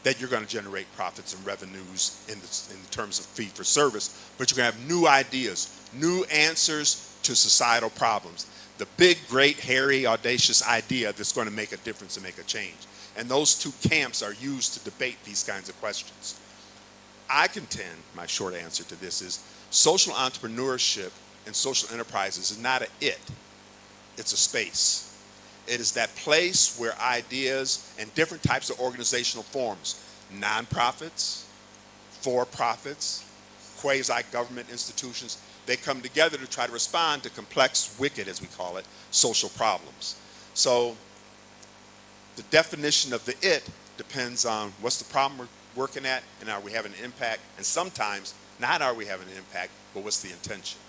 that you're going to generate profits and revenues in terms of fee for service, but you're going to have new ideas, new answers to societal problems. The big, great, hairy, audacious idea that's going to make a difference and make a change. And those two camps are used to debate these kinds of questions. I contend, my short answer to this is, social entrepreneurship and social enterprises is not an it, it's a space. It is that place where ideas and different types of organizational forms, nonprofits, for-profits, quasi-government institutions, they come together to try to respond to complex, wicked, as we call it, social problems. So the definition of the it depends on what's the problem we're working at, and are we having an impact? And sometimes, not are we having an impact, but what's the intention?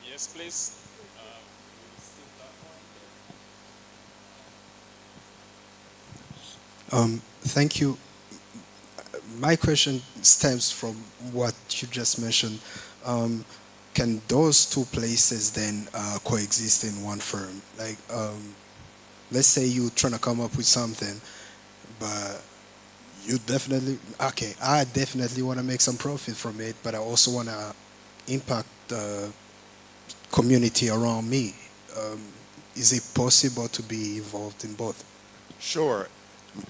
Yes, please. Thank you. My question stems from what you just mentioned. Can those two places then coexist in one firm? Like, let's say you're trying to come up with something, but you definitely, okay, I definitely want to make some profit from it, but I also want to impact the community around me. Is it possible to be involved in both? Sure.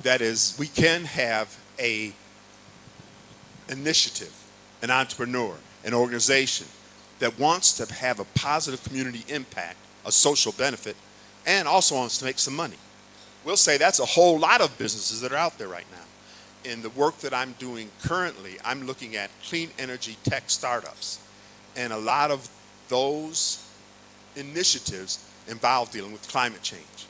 That is, we can have a initiative, an entrepreneur, an organization that wants to have a positive community impact, a social benefit, and also wants to make some money. We'll say that's a whole lot of businesses that are out there right now. In the work that I'm doing currently, I'm looking at clean energy tech startups. And a lot of those initiatives involve dealing with climate change.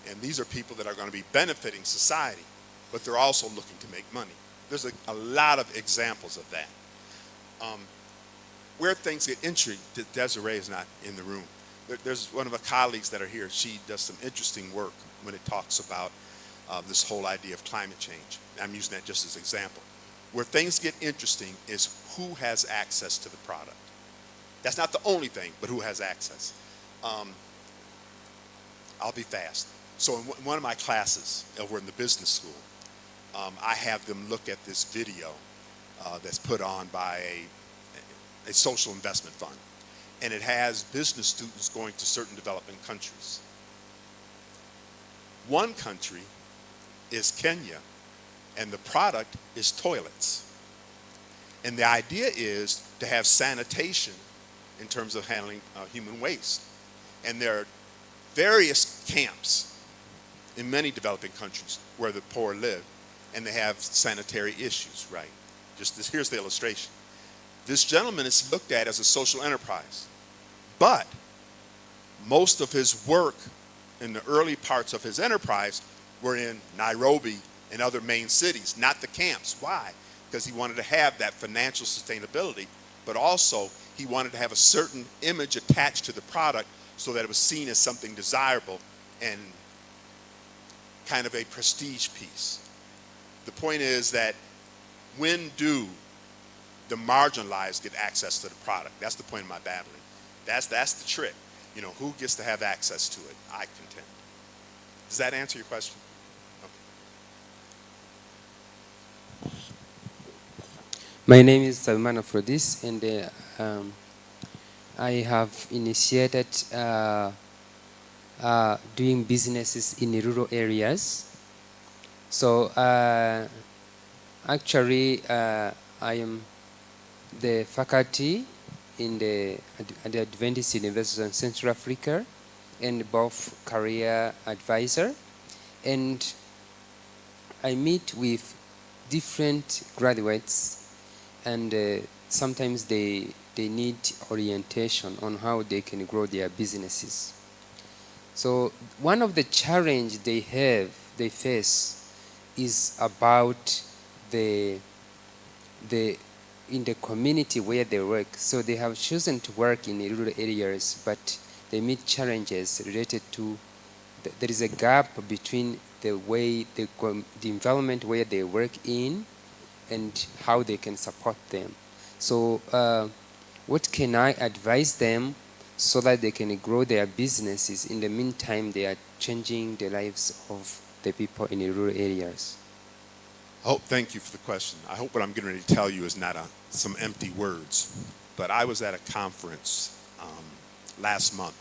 And these are people that are going to be benefiting society, but they're also looking to make money. There's a lot of examples of that. Where things get interesting, Desiree is not in the room. There's one of the colleagues that are here. She does some interesting work when it talks about this whole idea of climate change. I'm using that just as an example. Where things get interesting is who has access to the product. That's not the only thing, but who has access. I'll be fast. So in one of my classes over in the business school, I have them look at this video that's put on by a social investment fund. And it has business students going to certain developing countries. One country is Kenya, and the product is toilets. And the idea is to have sanitation in terms of handling human waste. And there are various camps in many developing countries where the poor live, and they have sanitary issues, right? Just this, here's the illustration. This gentleman is looked at as a social enterprise, but most of his work in the early parts of his enterprise were in Nairobi and other main cities, not the camps. Why? Because he wanted to have that financial sustainability, but also he wanted to have a certain image attached to the product so that it was seen as something desirable and kind of a prestige piece. The point is that when do the marginalized get access to the product? That's the point of my babbling. That's the trick. You know, who gets to have access to it, I contend. Does that answer your question? Okay. My name is Salman Afrodis, and I have initiated doing businesses in rural areas. So actually, I am the faculty in at the Adventist University in Central Africa, and both career advisor. And I meet with different graduates, and sometimes they need orientation on how they can grow their businesses. So one of the challenges they face is about in the community where they work. So they have chosen to work in rural areas, but they meet challenges related to there is a gap between the way the environment where they work in and how they can support them. So what can I advise them so that they can grow their businesses. In the meantime, they are changing the lives of the people in the rural areas. Oh, thank you for the question. I hope what I'm getting ready to tell you is not some empty words. But I was at a conference last month.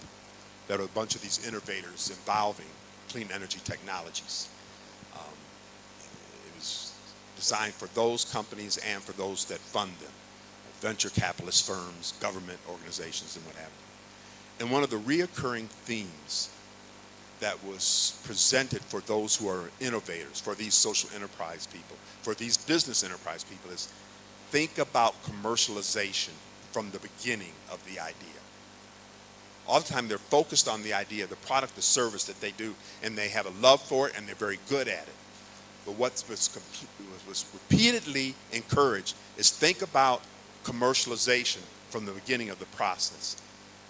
There were a bunch of these innovators involving clean energy technologies. It was designed for those companies and for those that fund them, venture capitalist firms, government organizations, and what have you. And one of the reoccurring themes that was presented for those who are innovators, for these social enterprise people, for these business enterprise people is think about commercialization from the beginning of the idea. All the time they're focused on the idea, the product, the service that they do, and they have a love for it and they're very good at it. But what was repeatedly encouraged is think about commercialization from the beginning of the process.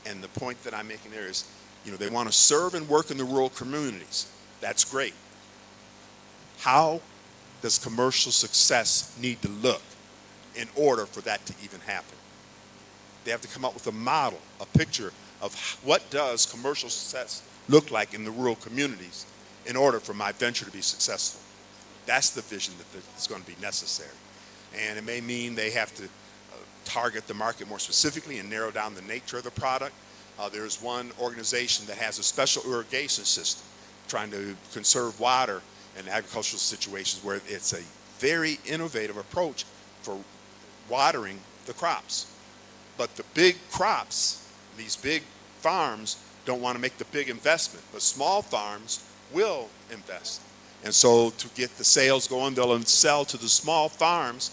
And the point that I'm making there is, they want to serve and work in the rural communities. That's great. How does commercial success need to look in order for that to even happen? They have to come up with a model, a picture of what does commercial success look like in the rural communities in order for my venture to be successful. That's the vision that's going to be necessary. And it may mean they have to target the market more specifically and narrow down the nature of the product. There's one organization that has a special irrigation system trying to conserve water in agricultural situations where it's a very innovative approach for watering the crops. But the big crops, these big farms, don't want to make the big investment, but small farms will invest. And so to get the sales going, they'll sell to the small farms.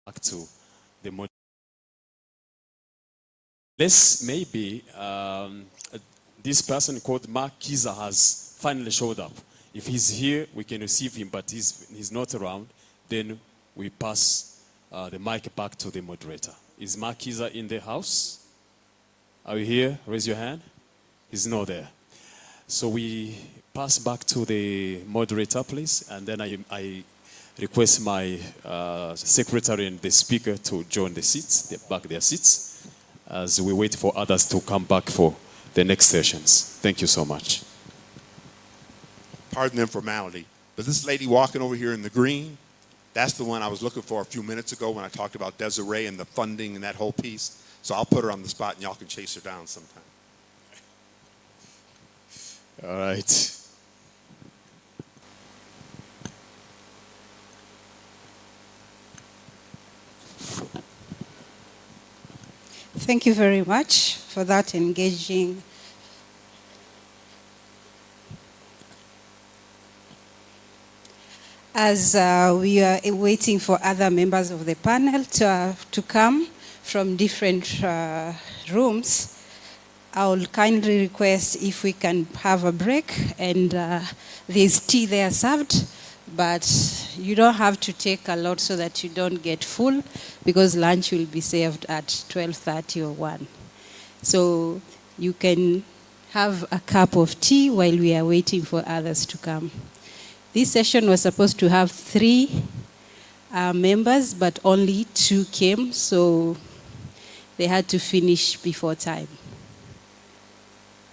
Back to the model. Let's maybe this person called Mark Kiza has finally showed up. If he's here, we can receive him, but he's not around. then we pass the mic back to the moderator. Is Markiza in the house? Are you here? Raise your hand. He's not there. So we pass back to the moderator, please, and then I request my secretary and the speaker to join the seats, back their seats, as we wait for others to come back for the next sessions. Thank you so much. Pardon the informality, but this lady walking over here in the green, that's the one I was looking for a few minutes ago when I talked about Desiree and the funding and that whole piece. So I'll put her on the spot and y'all can chase her down sometime. All right. Thank you very much for that engaging. As we are waiting for other members of the panel to come from different rooms, I will kindly request if we can have a break, and there's tea there served, but you don't have to take a lot so that you don't get full, because lunch will be served at 12:30 or 1. So you can have a cup of tea while we are waiting for others to come. This session was supposed to have 3 members, but only 2 came, so they had to finish before time.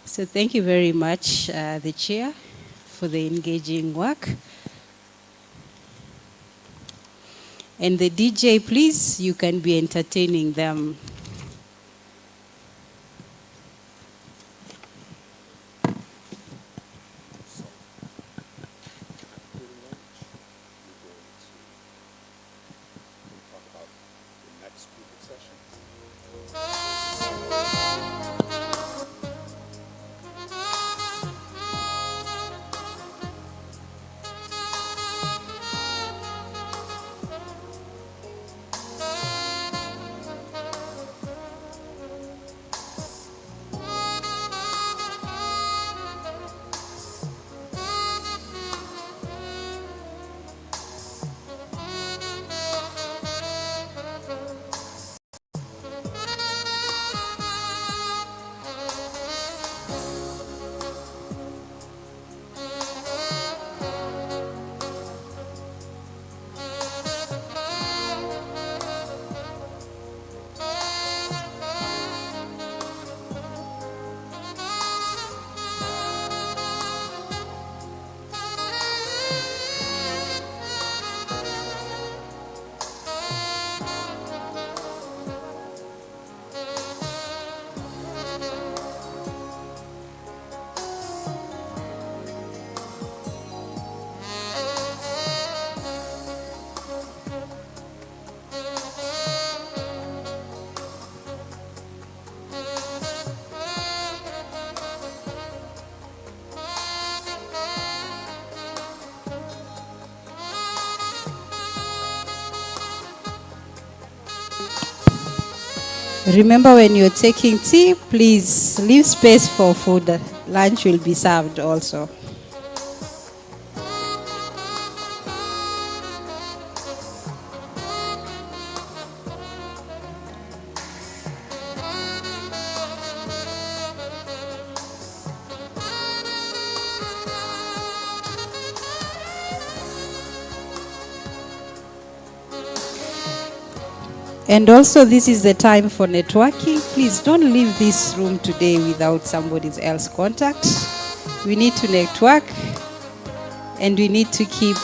So thank you very much, the chair, for the engaging work. And the DJ, please, you can be entertaining them. Remember, when you're taking tea, please leave space for food. Lunch will be served also. And also, this is the time for networking. Please don't leave this room today without somebody else's contact. We need to network, and we need to keep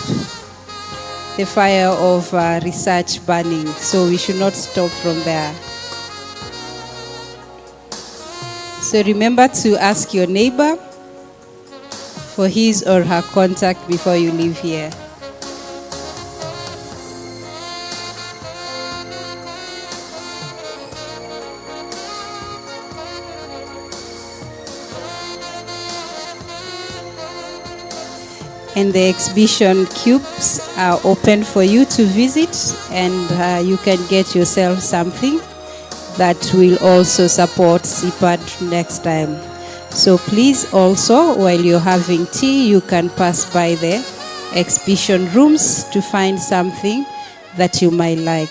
the fire of research burning. So we should not stop from there. So remember to ask your neighbor for his or her contact before you leave here. And the exhibition cubes are open for you to visit, and you can get yourself something that will also support Cimpad next time. So please also, while you're having tea, you can pass by the exhibition rooms to find something that you might like.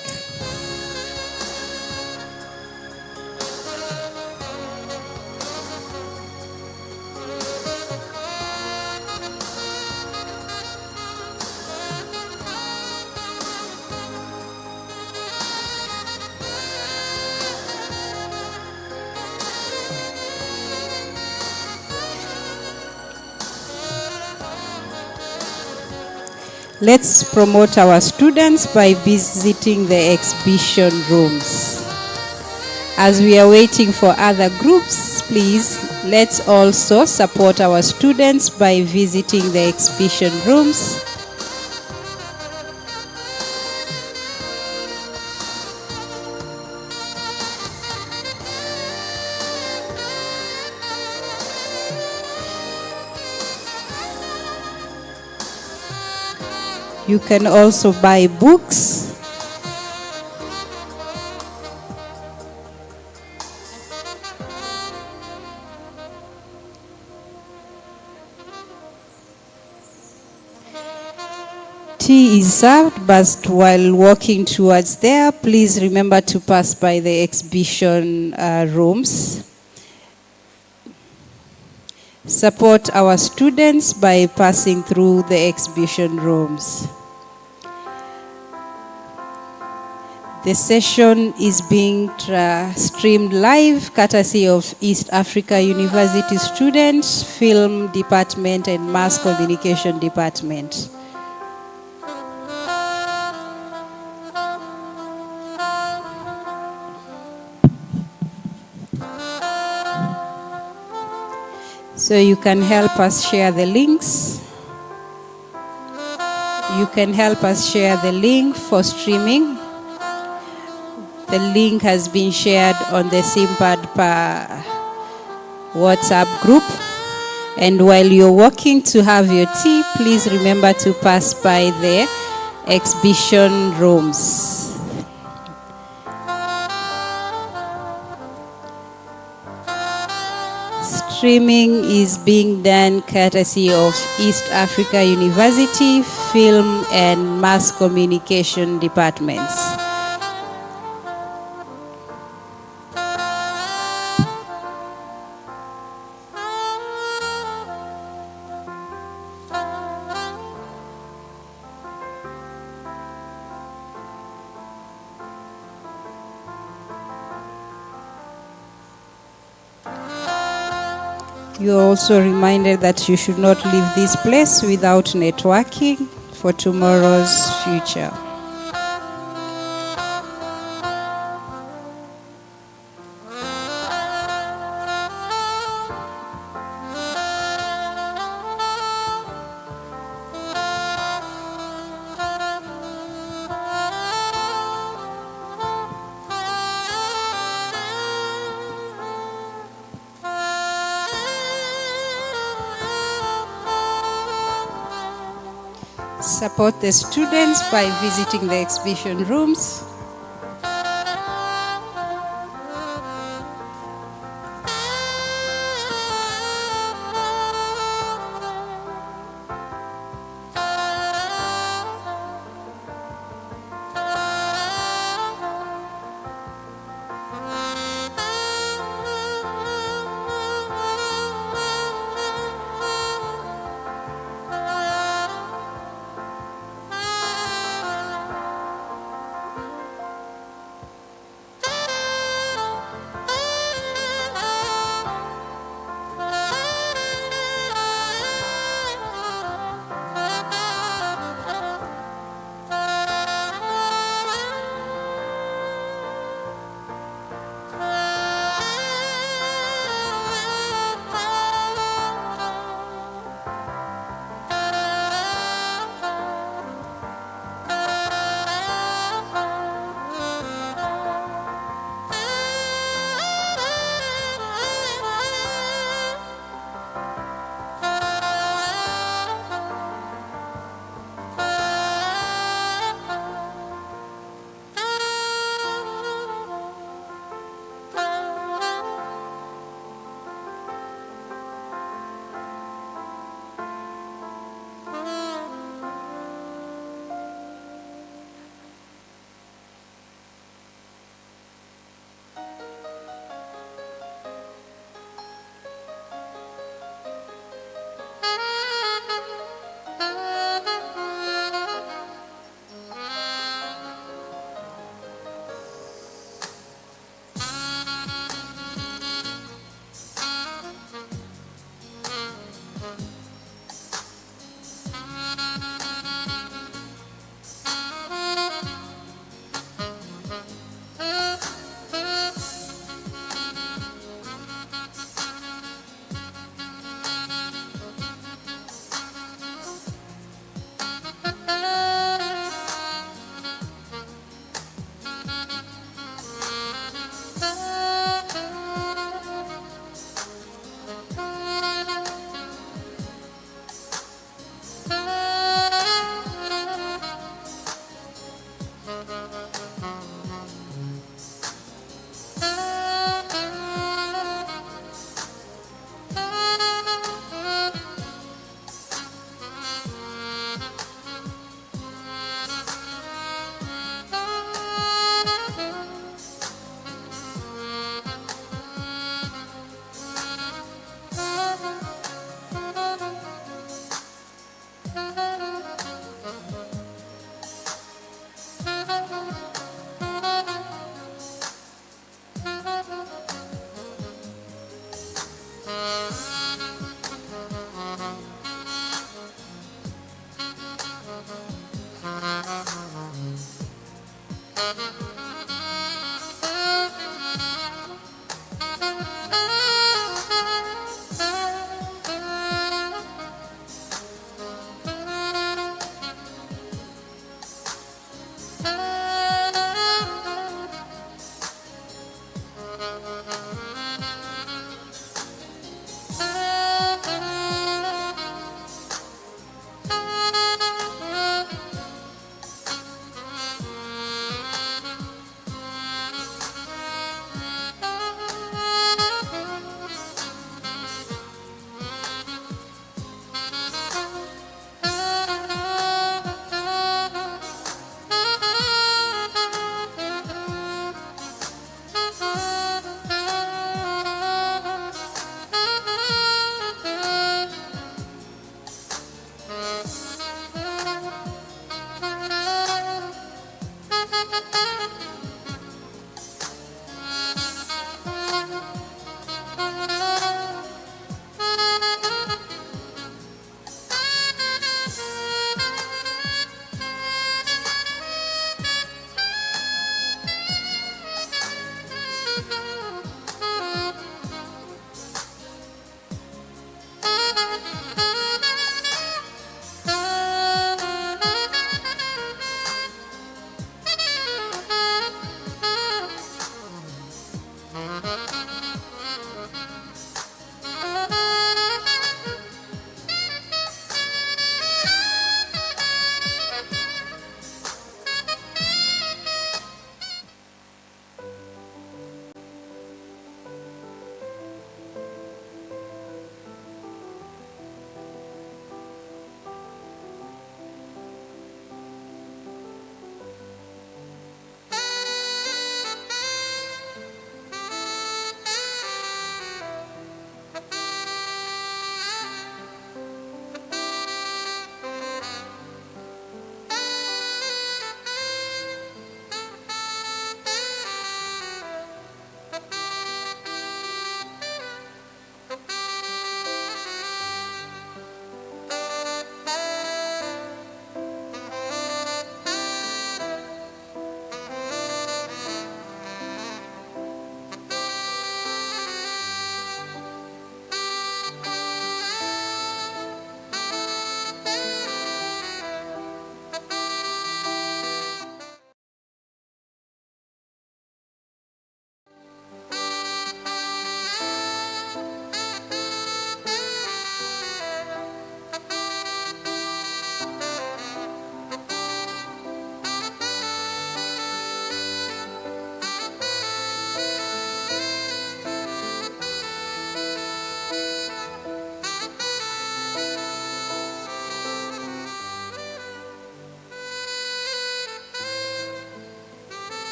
Let's promote our students by visiting the exhibition rooms. As we are waiting for other groups, please, let's also support our students by visiting the exhibition rooms. You can also buy books. Tea is served, but while walking towards there, please remember to pass by the exhibition rooms. Support our students by passing through the exhibition rooms. The session is being streamed live courtesy of East Africa University students, Film Department and Mass Communication Department. So you can help us share the links. You can help us share the link for streaming. The link has been shared on the Cimpad WhatsApp group. And while you're walking to have your tea, please remember to pass by the exhibition rooms. Streaming is being done courtesy of East Africa University, Film and Mass Communication Departments. You are also reminded that you should not leave this place without networking for tomorrow's future. Support the students by visiting the exhibition rooms.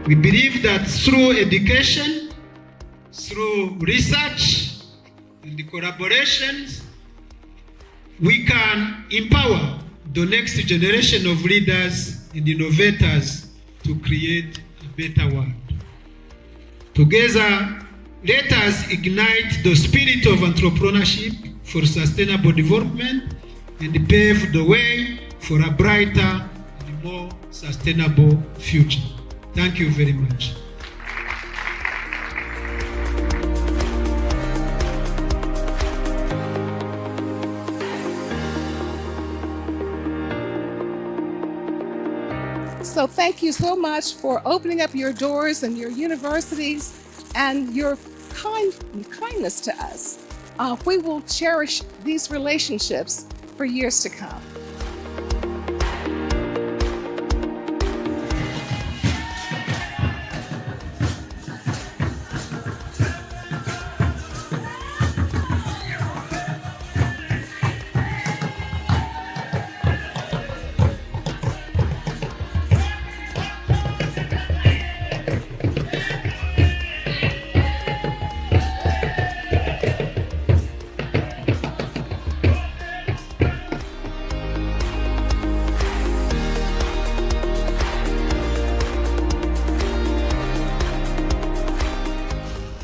We believe that through education, through research and the collaborations, we can empower the next generation of leaders and innovators to create a better world. Together, let us ignite the spirit of entrepreneurship for sustainable development and pave the way for a brighter and more sustainable future. Thank you very much. So thank you so much for opening up your doors and your universities and your kindness to us. We will cherish these relationships for years to come.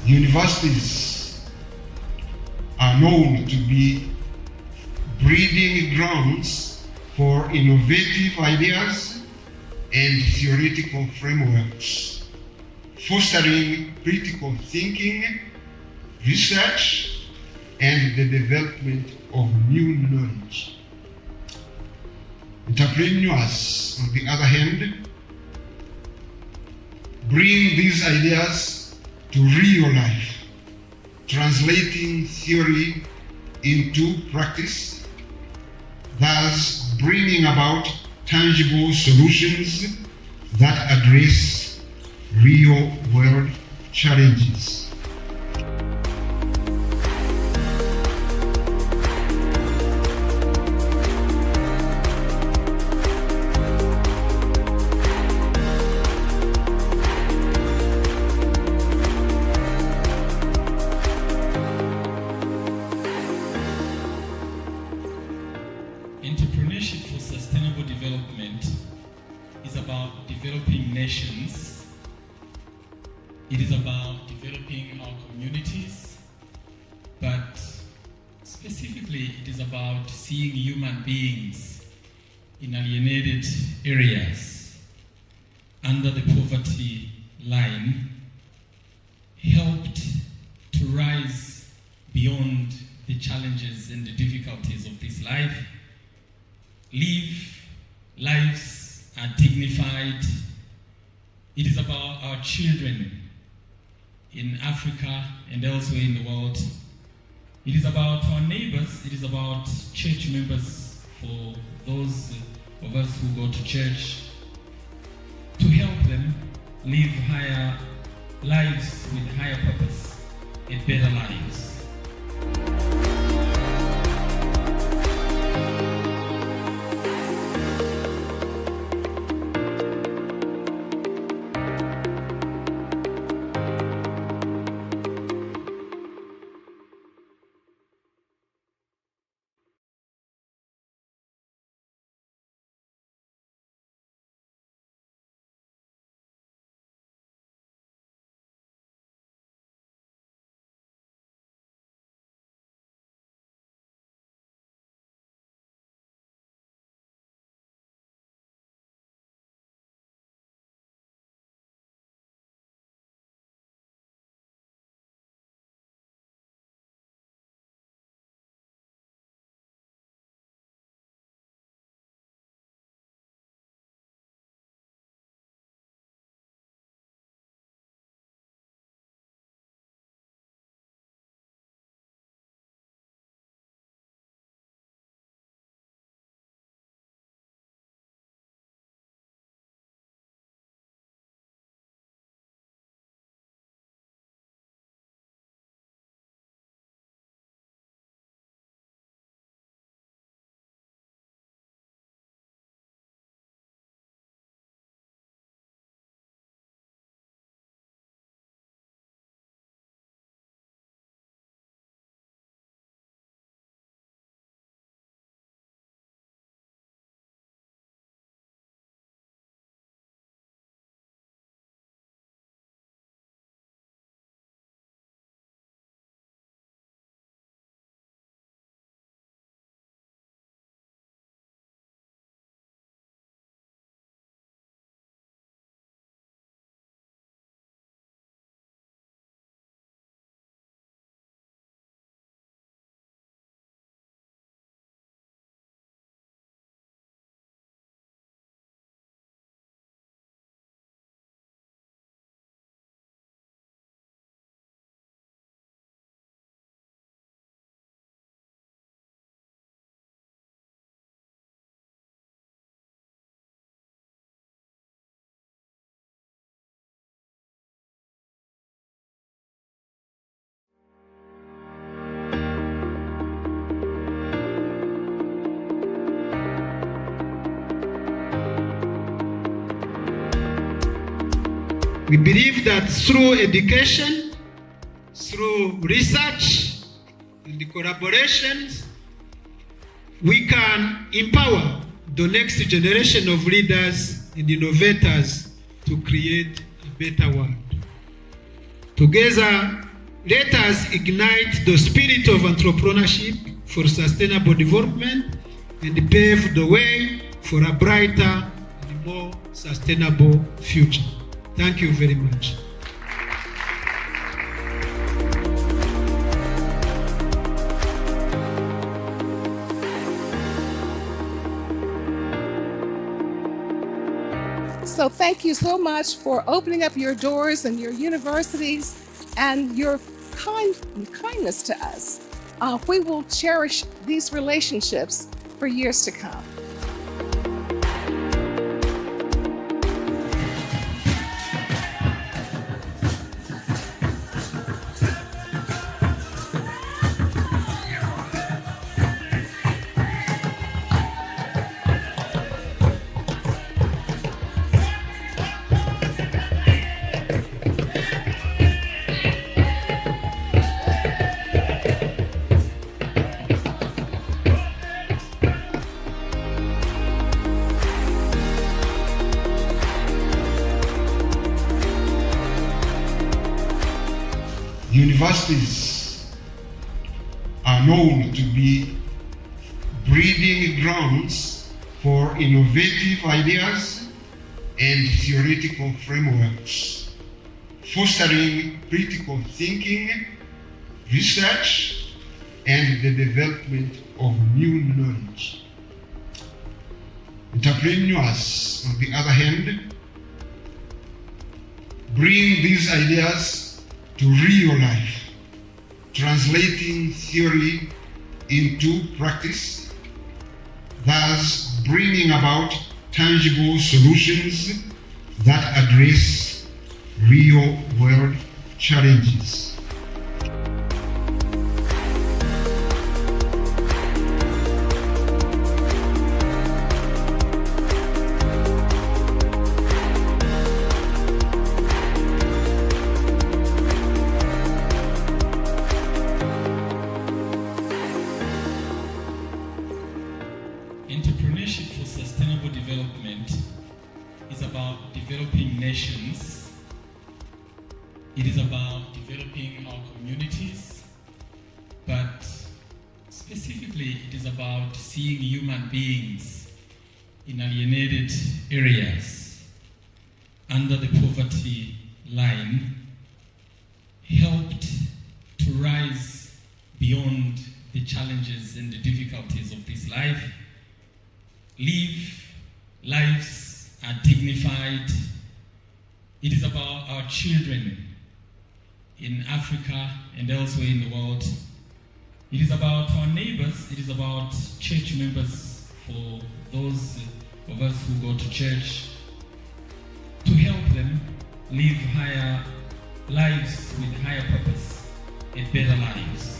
Universities are known to be breeding grounds for innovative ideas and theoretical frameworks, fostering critical thinking, research, and the development of new knowledge. Entrepreneurs, on the other hand, bring these ideas to real life, translating theory into practice, thus bringing about tangible solutions that address real-world challenges. Entrepreneurship for sustainable development is about developing nations. It is about developing our communities, but specifically it is about seeing human beings in alienated areas under the poverty line helped to rise beyond the challenges and the difficulties of this life, live lives are dignified. It is about our children in Africa and elsewhere in the world. It is about our neighbors. It is about church members, for those of us who go to church, to help them live higher lives with higher purpose and better lives. We believe that through education, through research and the collaborations, we can empower the next generation of leaders and innovators to create a better world. Together, let us ignite the spirit of entrepreneurship for sustainable development and pave the way for a brighter and more sustainable future. Thank you very much. So thank you so much for opening up your doors and your universities and your kindness to us. We will cherish these relationships for years to come. Universities are known to be breeding grounds for innovative ideas and theoretical frameworks, fostering critical thinking, research, and the development of new knowledge. Entrepreneurs, on the other hand, bring these ideas to real life, translating theory into practice, thus bringing about tangible solutions that address real-world challenges. Entrepreneurship for sustainable development is about developing nations. It is about developing our communities, but specifically it is about seeing human beings in alienated areas under the poverty line helped to rise beyond the challenges and the difficulties of this life, live lives are dignified. It is about our children in Africa and elsewhere in the world. It is about our neighbors. It is about church members, for those of us who go to church, to help them live higher lives with higher purpose and better lives.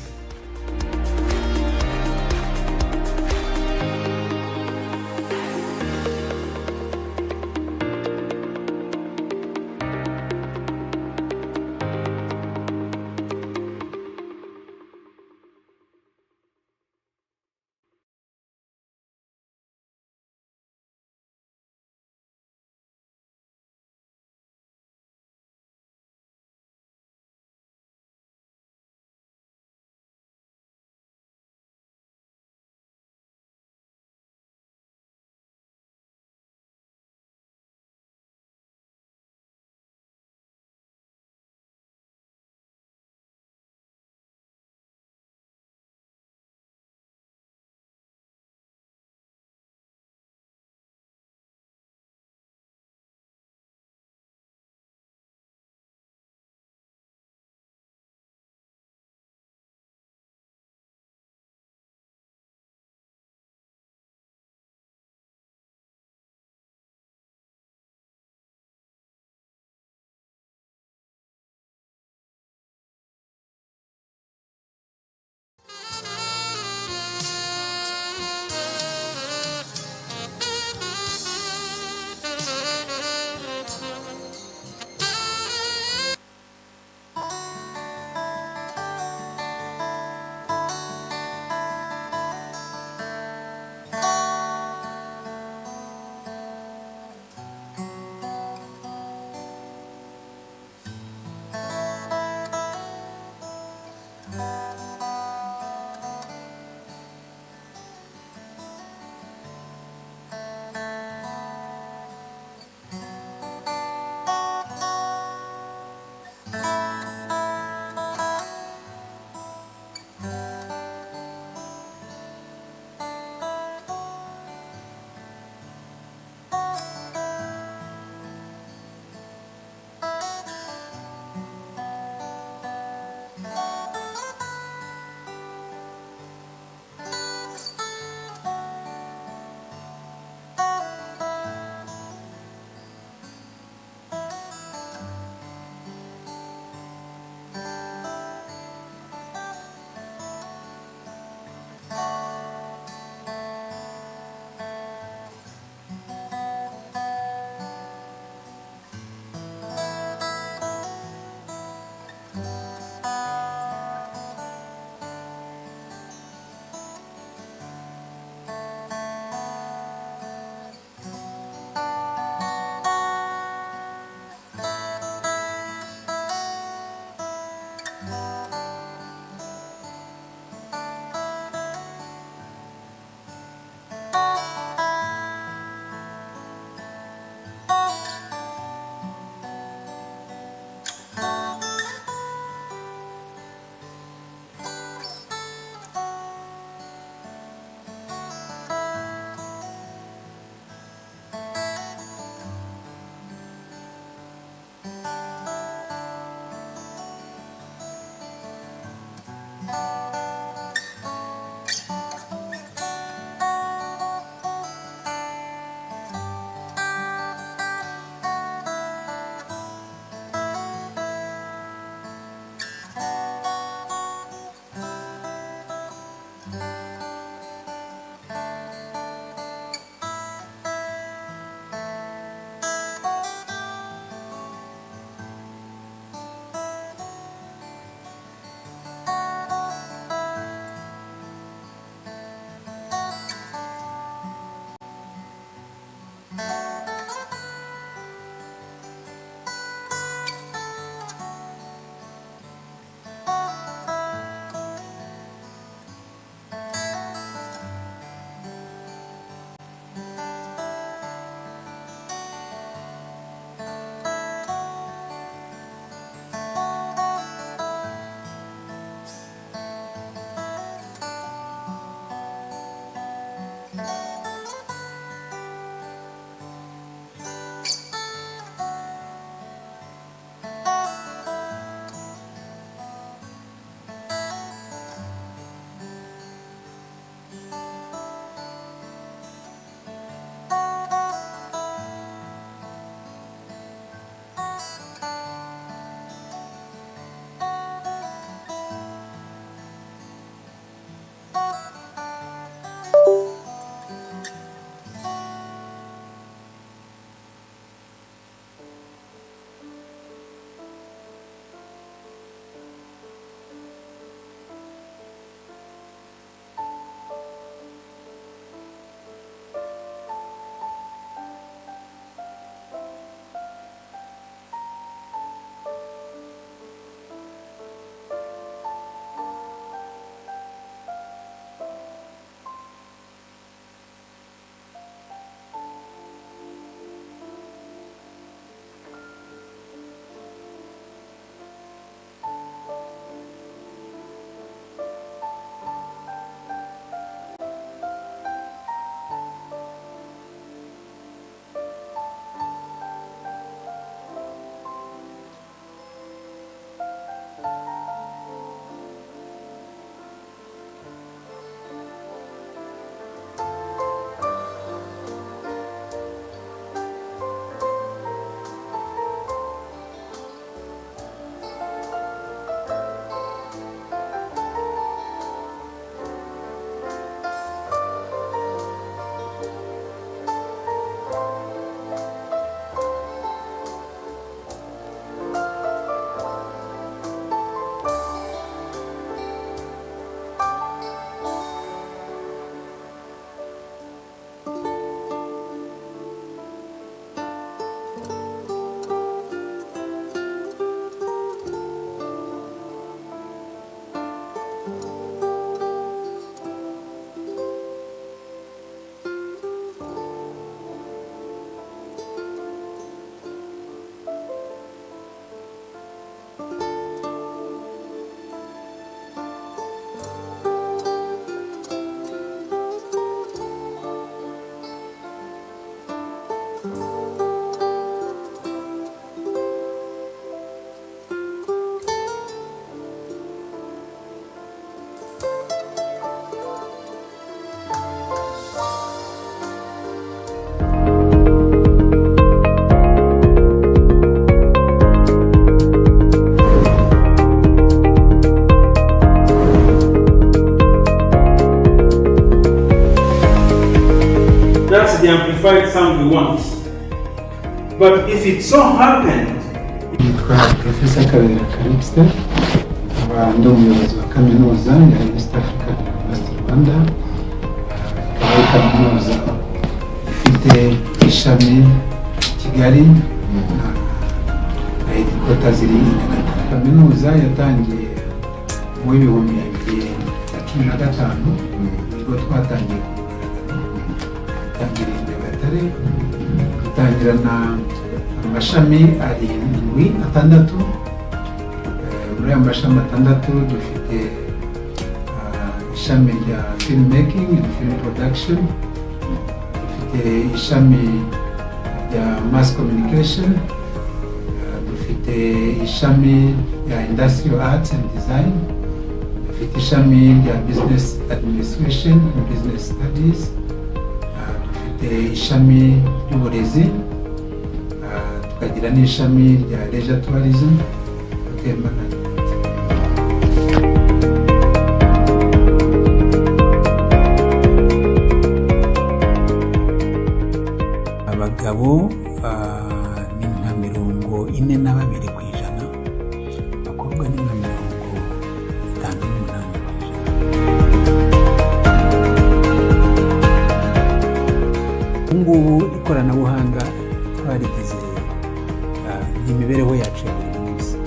want. But if it so happened, Professor Kabera Karipste, ndi umuyobozi wa kaminuza ya East African University Rwanda, akaba ari kaminuza ifite ishami Kigali na headquarters ziri i Nyagatare. Kaminuza yatangiye mu 2015 nibwo twatangiye kugaragara, i Nyagatare dutangirana amashami 6. Muri aya mashami 6 dufite ishami rya filmmaking and film production, dufite ishami rya mass communication, dufite ishami rya industrial arts and design, dufite ishami rya business administration and business studies, dufite ishami ry'uburezi, tukagira n'ishami rya leisure tourism, hotel management. Abagabo ni nka 42%, abakobwa ni nka 58%. Ngubu ikoranabuhanga twarigize imibereho yacu ya buri munsi.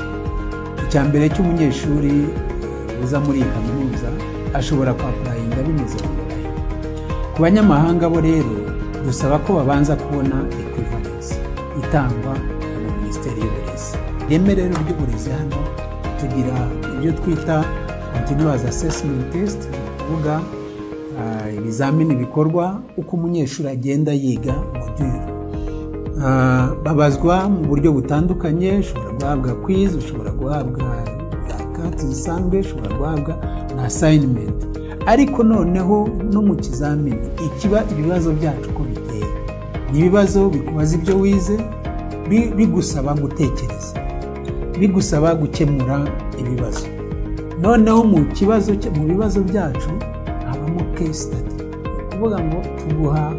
Icya mbere cy'umunyeshuri uza muri kaminuza ashobora kwapurayinga binyuze online. Ku banyamahanga bo rero dusaba ko babanza kubona equivalence itangwa na Minisiteri y'Uburezi. Ireme rero ry'uburezi hano tugira ibyo twita continuous assessment test, kuvuga ibizamini bikorwa uko umunyeshuri agenda yiga module. Babazwa mu buryo butandukanye, ushobora guhabwa quiz, ushobora guhabwa kati zisanzwe, ushobora guhabwa na assignment. Ariko noneho no mu kizamini ibibazo byacu ko biteye ni ibibazo bikubaza ibyo wize, bigusaba gutekereza, bigusaba gukemura ibibazo. Noneho mu bibazo byacu habamo case study, kuvuga ngo tuguha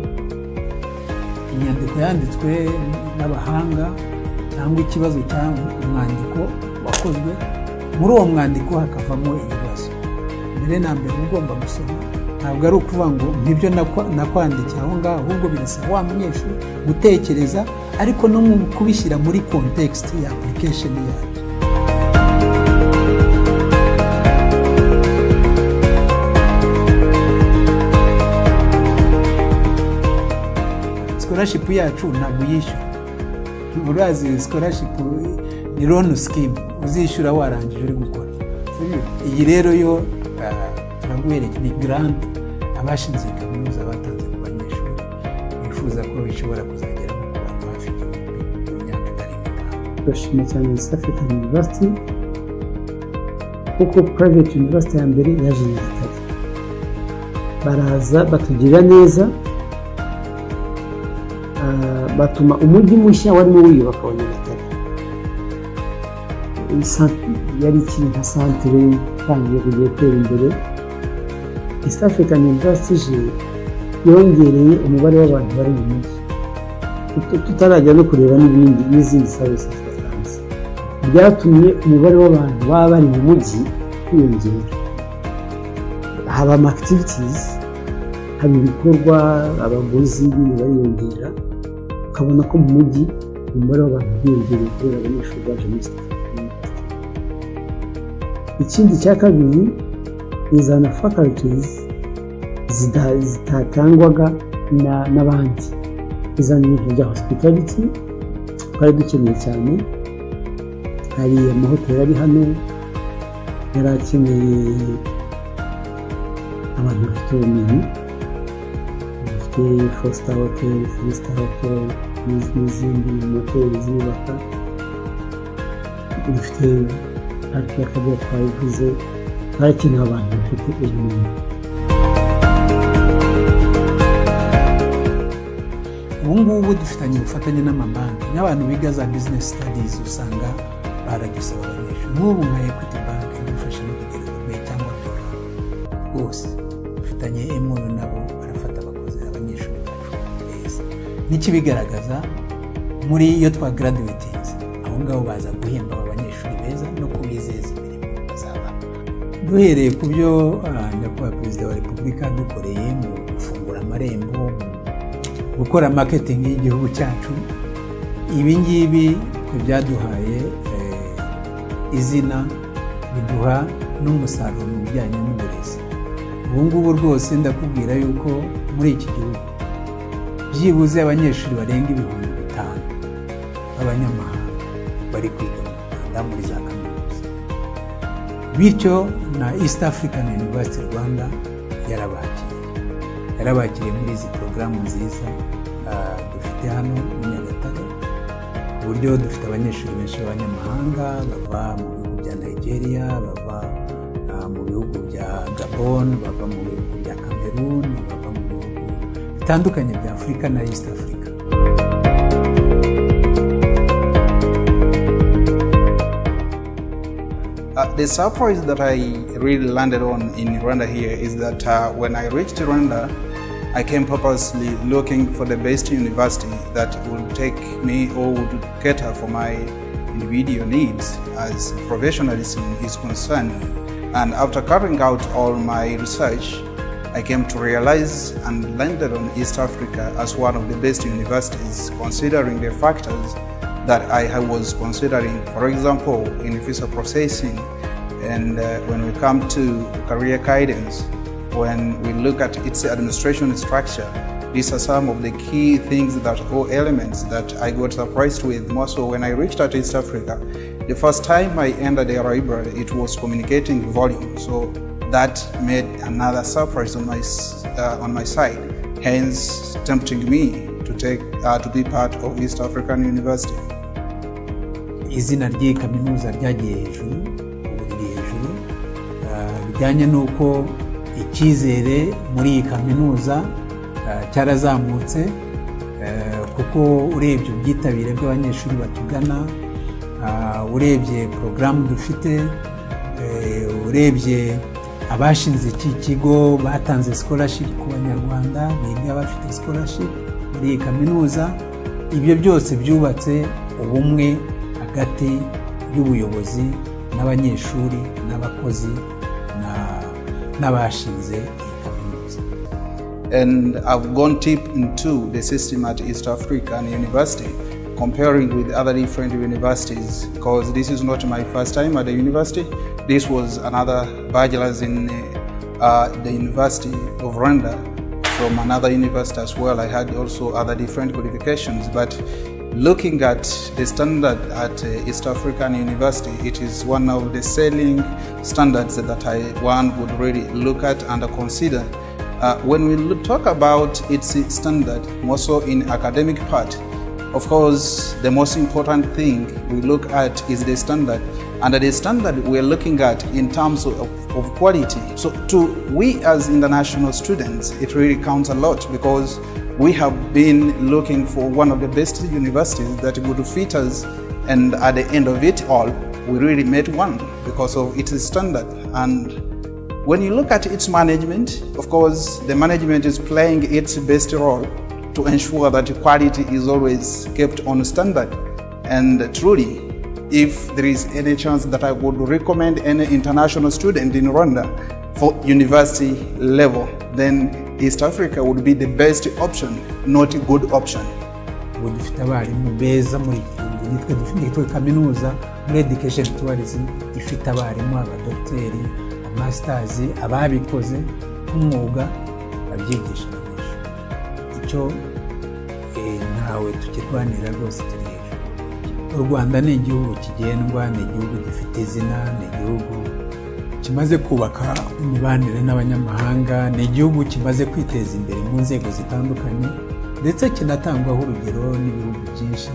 inyandiko yanditswe n'abahanga cyangwa ikibazo cyangwa umwandiko wakozwe, muri uwo mwandiko hakavamo ibibazo. Mbere na mbere ugomba gusoma, ntabwo ari ukuvuga ngo nibyo nakwandikiye aho ngaho, ahubwo birasaba wa munyeshuri gutekereza, ariko no mu kubishyira muri context ya application yacu. Scholarship yacu ntabwo yishyura. Urazi scholarship ni loan scheme, uzishyura warangije uri gukora. Iyi rero yo turaguhereka ni grant abashinze kaminuza batanze ku banyeshuri bifuza ko bishobora kuzagera mu bantu hafi y'imyaka 5. Turashimira cyane East African University kuko private university ya mbere yaje Nyagatare, baraza batugirira neza, batuma umujyi mushya warimo wiyubaka wa Nyagatare. Yari ikintu nka santere itangiye kujya gutera imbere. East African University yongereye umubare w'abantu bari mu mujyi, tutarajya no kureba n'izindi services zitanze. Byatumye umubare w'abantu baba bari mu mujyi kwiyongera. Haba ama activities, haba ibikorwa, abaguzi bariyongera, ukabona ko mu mujyi umubare w'abantu biyongereye kubera abanyeshuri baje muri East African University. Ikindi cya kabiri, izana faculties zitatangwaga n'abandi. Izana ibintu bya hospitality twari dukeneye cyane. Hari amahoteli ari hano yari akeneye abantu bafite ubumenyi, bafite 4-star hotel, 3-star hotel n'izindi hoteli zubaka. Dufite pariki y'Akagera twayivuze, harakenewe abantu bafite ubumenyi. Ubu ngubu dufitanye ubufatanye n'amabanki n'abantu biga za business studies, usanga baragisaba abanyeshuri. Nk'ubu nka Equity Bank idufasha no kugereza ubwe cyangwa Africa bose dufitanye MOU nabo barafata abakozi abanyeshuri bacu neza. n'ikibigaragaza muri iyo graduates aho ngaho baza guhemba abanyeshuri beza no kubizeza imirimo bazaba. Duhereye ku byo nyakubahwa Perezida wa Repubulika dukoreye mu gufungura amarembo, mu gukora marketing y'igihugu cyacu, ibi ngibi byaduhaye izina, biduha n'umusaruro mu bijyanye n'uburezi. Ubu ngubu rwose ndakubwira yuko muri iki gihugu byibuze abanyeshuri barenga 5,000 b'abanyamahanga bari kwiga mu Rwanda muri za kaminuza. Bityo na East African University Rwanda yarabakiriye muri izi porogaramu nziza dufite hano mu Nyagatare, ku buryo dufite abanyeshuri benshi b'abanyamahanga bava mu bihugu bya Nigeria, bava mu bihugu bya Gabon, bava mu bihugu bya Cameroon, bava mu bihugu bitandukanye bya Afurika na East Africa. The surprise that I really landed on in Rwanda here is that when I reached Rwanda, I came purposely looking for the best university that would take me or would cater for my individual needs as professionalism is concerned. And after carrying out all my research, I came to realize and landed on East Africa as one of the best universities, considering the factors that I was considering. For example, in visa processing, and when we come to career guidance, when we look at its administration structure, these are some of the key things or elements that I got surprised with. More so when I reached out East Africa, the first time I entered the library, it was communicating volume. So that made another surprise on my side, hence tempting me to be part of East African University. Izina ry'iyi kaminuza ryagiye hejuru, bijyanye n'uko icyizere muri iyi kaminuza cyarazamutse, kuko urebye ubwitabire bw'abanyeshuri batugana, urebye porogaramu dufite, urebye abashinze iki kigo batanze scholarship ku banyarwanda biga bafite scholarship muri iyi kaminuza, ibyo byose byubatse ubumwe hagati y'ubuyobozi n'abanyeshuri n'abakozi n'abashinze iyi kaminuza. And I've gone deep into the system at East African University, comparing with other different universities, because this is not my first time at the university. This was another bachelor's in the University of Rwanda from another university as well. I had also other different qualifications, but looking at the standard at East African University, it is one of the selling standards that one would really look at and consider. When we talk about its standard, more so in academic part, of course, the most important thing we look at is the standard, and the standard we're looking at in terms of quality. So we as international students, it really counts a lot, because we have been looking for one of the best universities that would fit us, and at the end of it all, we really met one because of its standard. And when you look at its management, of course, the management is playing its best role to ensure that quality is always kept on standard. And truly, if there is any chance that I would recommend any international student in Rwanda for university level, then East Africa would be the best option, not a good option. Dufite abarimu beza muri iki gihugu, nitwe kaminuza muri education tourism ifite abarimu, abadokiteri, amasters, ababikoze nk'umwuga babyigisha abanyeshuri. Icyo ntawe tukirwanira rwose turi hejuru. U Rwanda ni igihugu kigendwa, ni igihugu gifite izina, ni igihugu kimaze kubaka imibanire n'abanyamahanga, ni igihugu kimaze kwiteza imbere mu nzego zitandukanye, ndetse kinatangwaho urugero n'ibihugu byinshi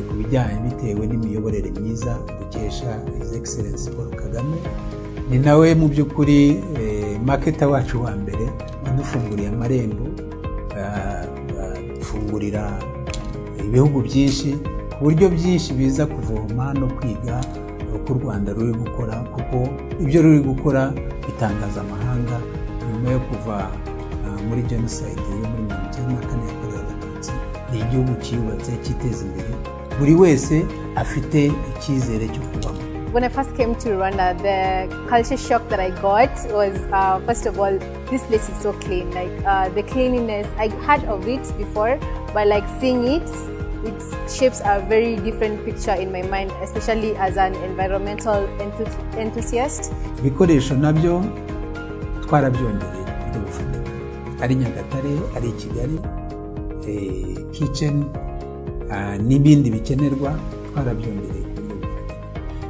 ku bijyanye bitewe n'imiyoborere myiza dukesha His Excellency Paul Kagame. Ni nawe mu by'ukuri marketer wacu wa mbere wadufunguriye amarembo, dufungurira ibihugu byinshi ku buryo byinshi biza kuvoma no kwiga uko u Rwanda ruri gukora, kuko ibyo ruri gukora bitangaza amahanga nyuma yo kuva muri genocide yo muri 1994 yakorewe Abatutsi ni igihugu cyiyubatse cyiteza imbere buri wese afite icyizere cyo kubamo. When I first came to Rwanda, the culture shock that I got was, first of all, this place is so clean. Like the cleanliness, I heard of it before, but like seeing it, it shapes a very different picture in my mind, especially as an environmental enthusiast. Ibikoresho nabyo twarabyongereye ku buryo bufatika. Ari Nyagatare, ari Kigali, kitchen n'ibindi bikenerwa twarabyongereye.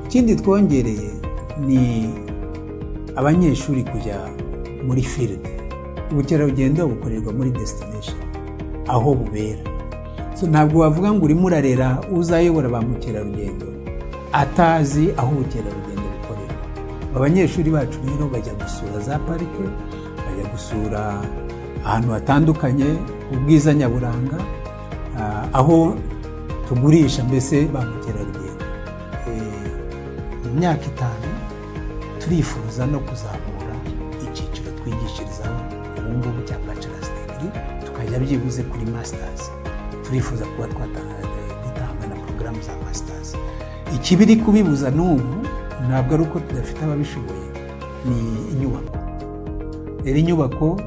Ikindi twongereye ni abanyeshuri kujya muri field. Ubukerarugendo bukorerwa muri destination aho bubera. So ntabwo wavuga ngo urimo urarera uzayobora ba mukerarugendo atazi aho ubukerarugendo bukorerwa. Abanyeshuri bacu rero bajya gusura za parike, bajya gusura ahantu hatandukanye ubwiza nyaburanga, aho tugurisha mbese ba mukerarugendo. Mu myaka 5 turifuza no kuzamura icyiciro twigishirizaho ubungubu cya bachelor's degree tukajya byibuze kuri masters. Turifuza kuba twatanga na porogaramu za masters. Ikibiri kubibuza n'ubu ntabwo ari uko tudafite ababishoboye, ni inyubako. Rero inyubako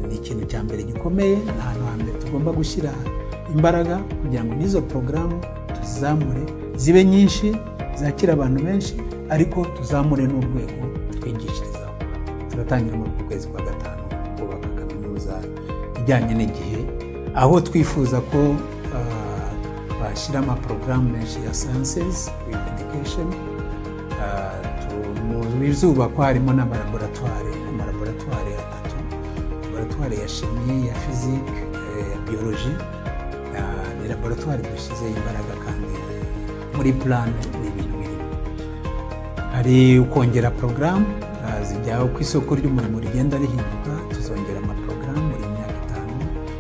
ni ikintu cya mbere gikomeye, ahantu hambere tugomba gushyira imbaraga kugira ngo n'izo porogaramu tuzamure zibe nyinshi, zakira abantu benshi, ariko tuzamure n'urwego twigishirizaho. Turatangira mu kwezi kwa 5 kubaka kaminuza ijyanye n'igihe, aho twifuza ko bashyira amaporogaramu menshi ya sciences with education. Mu bizubakwa harimo n'amalaboratwari 3, laboratwari ya chimie, ya physique, ya biologie. Ni laboratwari dushyizeho imbaraga kandi muri plan n'ibintu biri. Hari ukongera porogaramu zijya ku isoko ry'umurimo rigenda rihinduka, tuzongera amaporogaramu muri myaka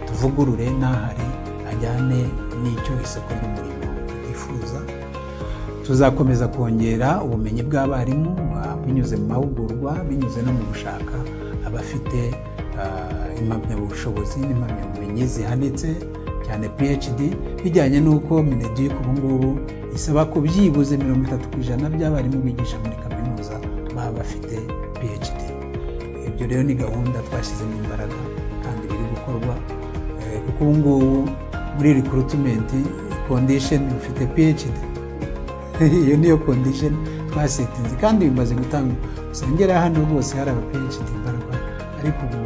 5 tuvugurure n'ahari ajyane n'icyo isoko ry'umurimo twifuza. Tuzakomeza kongera ubumenyi bw'abarimu binyuze mu mahugurwa, binyuze no mu gushaka abafite impamyabushobozi n'impamyabumenyi zihanitse cyane PhD, bijyanye n'uko Mineduc ubu ngubu isaba ko byibuze 30% by'abarimu bigisha muri kaminuza baba bafite PhD. Ibyo rero ni gahunda twashyizemo imbaraga kandi biri gukorwa, kuko ubu ngubu muri recruitment condition ufite PhD. Iyo niyo condition twasetinze kandi bimaze gutanga. Usengera hano rwose hari aba PhD imbaraga, ariko ubu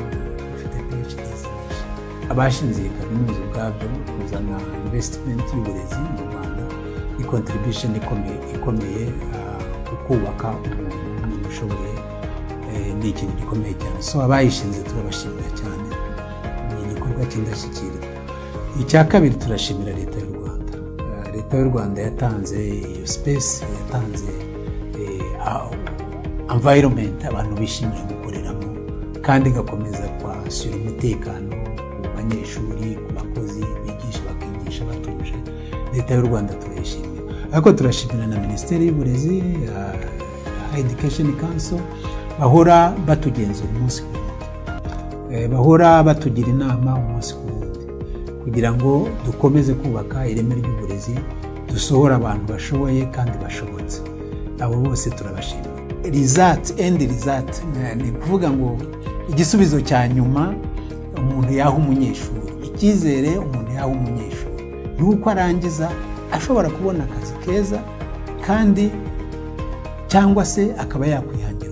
ufite PhD nyinshi. Abashinze kaminuza ubwabyo kuzana investment y'uburezi mu Rwanda ni contribution ikomeye kubaka umuntu ushoboye, ni ikintu gikomeye cyane. So abayishinze turabashimira cyane, ni igikorwa cy'indashyikirwa. Icya kabiri turashimira leta y'u Rwanda. Leta y'u Rwanda yatanze iyo space, yatanze environment abantu bishimira gukoreramo, kandi igakomeza kwashyira umutekano ku banyeshuri, ku bakozi bigisha bakigisha batuje. Leta y'u Rwanda turayishimira, ariko turashimira na Minisiteri y'Uburezi, High Education Council, bahora batugenzura umunsi ku wundi, bahora batugira inama umunsi ku wundi kugira ngo dukomeze kubaka ireme ry'uburezi, dusohora abantu bashoboye kandi bashobotse. Abo bose turabashimira. Result ni kuvuga ngo igisubizo cya nyuma umuntu yaha umunyeshuri, icyizere umuntu yaha umunyeshuri ni uko arangiza ashobora kubona akazi keza kandi cyangwa se akaba yakwihangira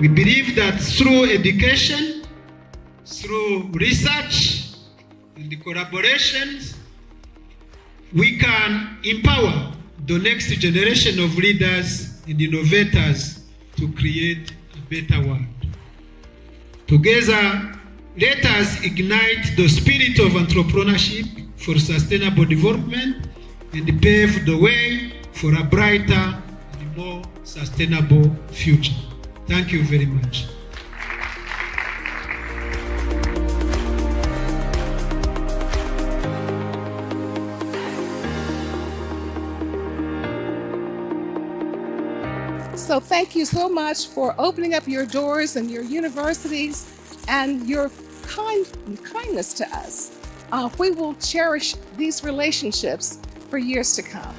We believe that through education, through research and the collaborations, we can empower the next generation of leaders and innovators to create a better world. Together, let us ignite the spirit of entrepreneurship for sustainable development and pave the way for a brighter and more sustainable future. Thank you very much. So thank you so much for opening up your doors and your universities and your kindness to us. We will cherish these relationships for years to come.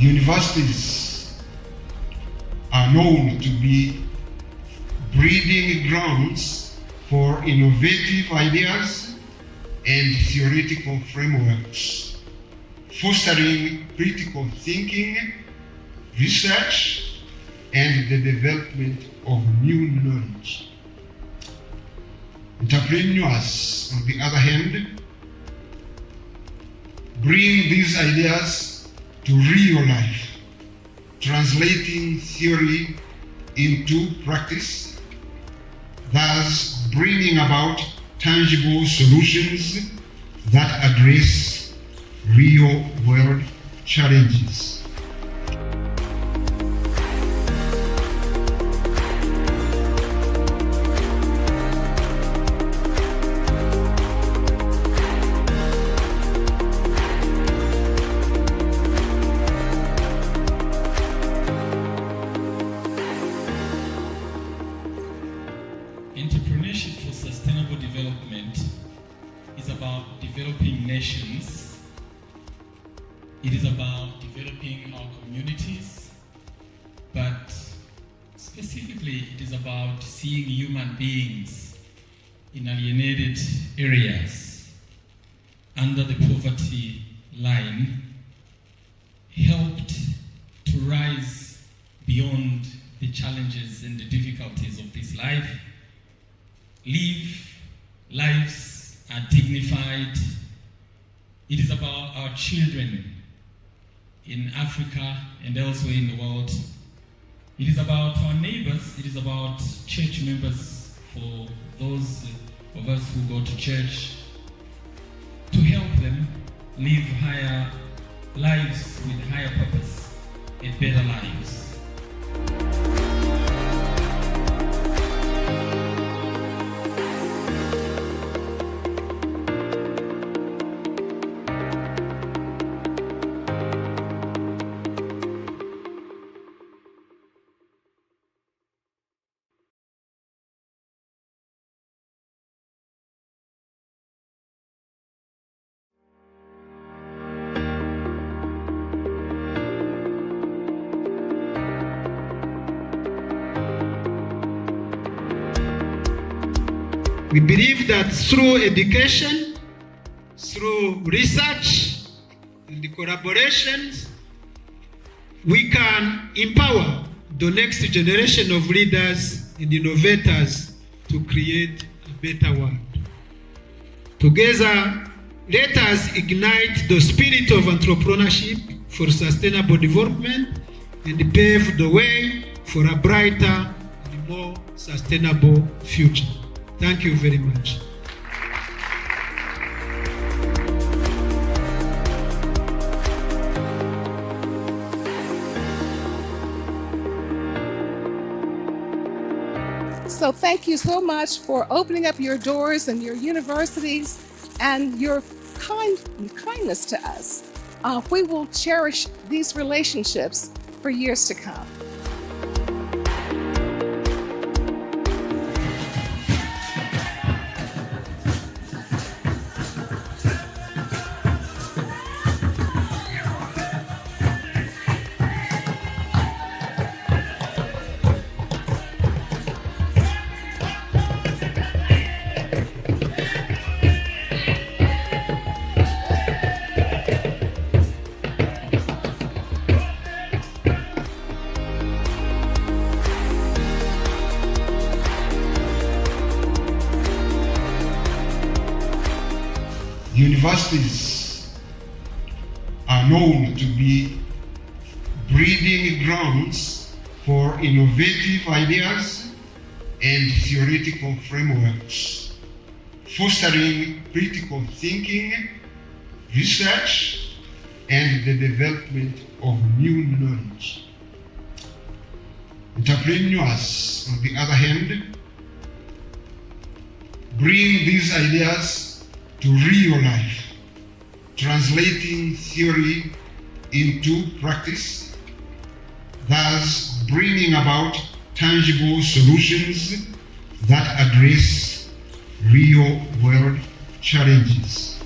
Universities are known to be breeding grounds for innovative ideas and theoretical frameworks, fostering critical thinking, research, and the development of new knowledge. Entrepreneurs, on the other hand, bring these ideas to real life, translating theory into practice, thus bringing about tangible solutions that address real-world challenges. Entrepreneurship for sustainable development is about developing nations. It is about developing our communities, but specifically it is about seeing human beings in alienated areas under the poverty line helped to rise beyond the challenges and the difficulties of this life, live lives are dignified. It is about our children in Africa and elsewhere in the world. It is about our neighbors. It is about church members, for those of us who go to church, to help them live higher lives with higher purpose and better lives. We believe that through education, through research and the collaborations, we can empower the next generation of leaders and innovators to create a better world. Together, let us ignite the spirit of entrepreneurship for sustainable development and pave the way for a brighter and more sustainable future. Thank you very much. So thank you so much for opening up your doors and your universities and your kindness to us, we will cherish these relationships for years to come. Universities are known to be breeding grounds for innovative ideas and theoretical frameworks, fostering critical thinking, research, and the development of new knowledge. Entrepreneurs, on the other hand, bring these ideas to real life, translating theory into practice, thus bringing about tangible solutions that address real-world challenges.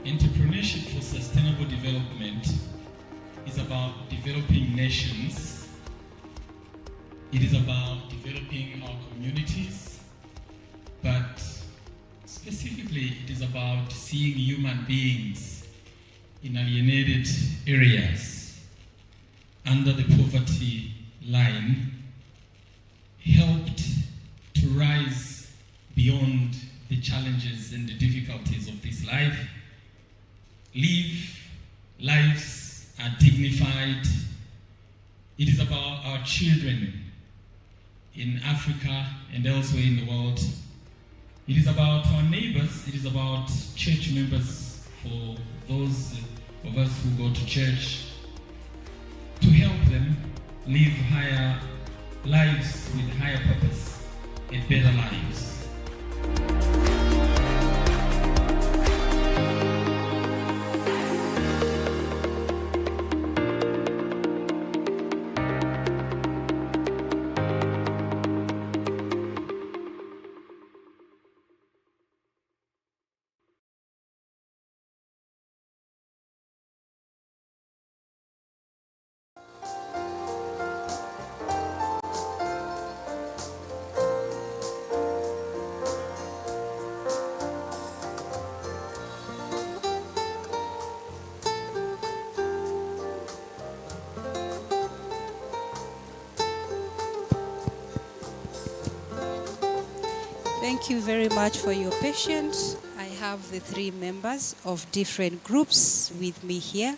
Entrepreneurship for sustainable development is about developing nations. It is about developing our communities, but specifically it is about seeing human beings in alienated areas under the poverty line helped to rise beyond the challenges and the difficulties of this life, live lives are dignified. It is about our children in Africa and elsewhere in the world. It is about our neighbors. It is about church members, for those of us who go to church, to help them live higher lives with higher purpose and better lives. Thank you very much for your patience. I have the three members of different groups with me here.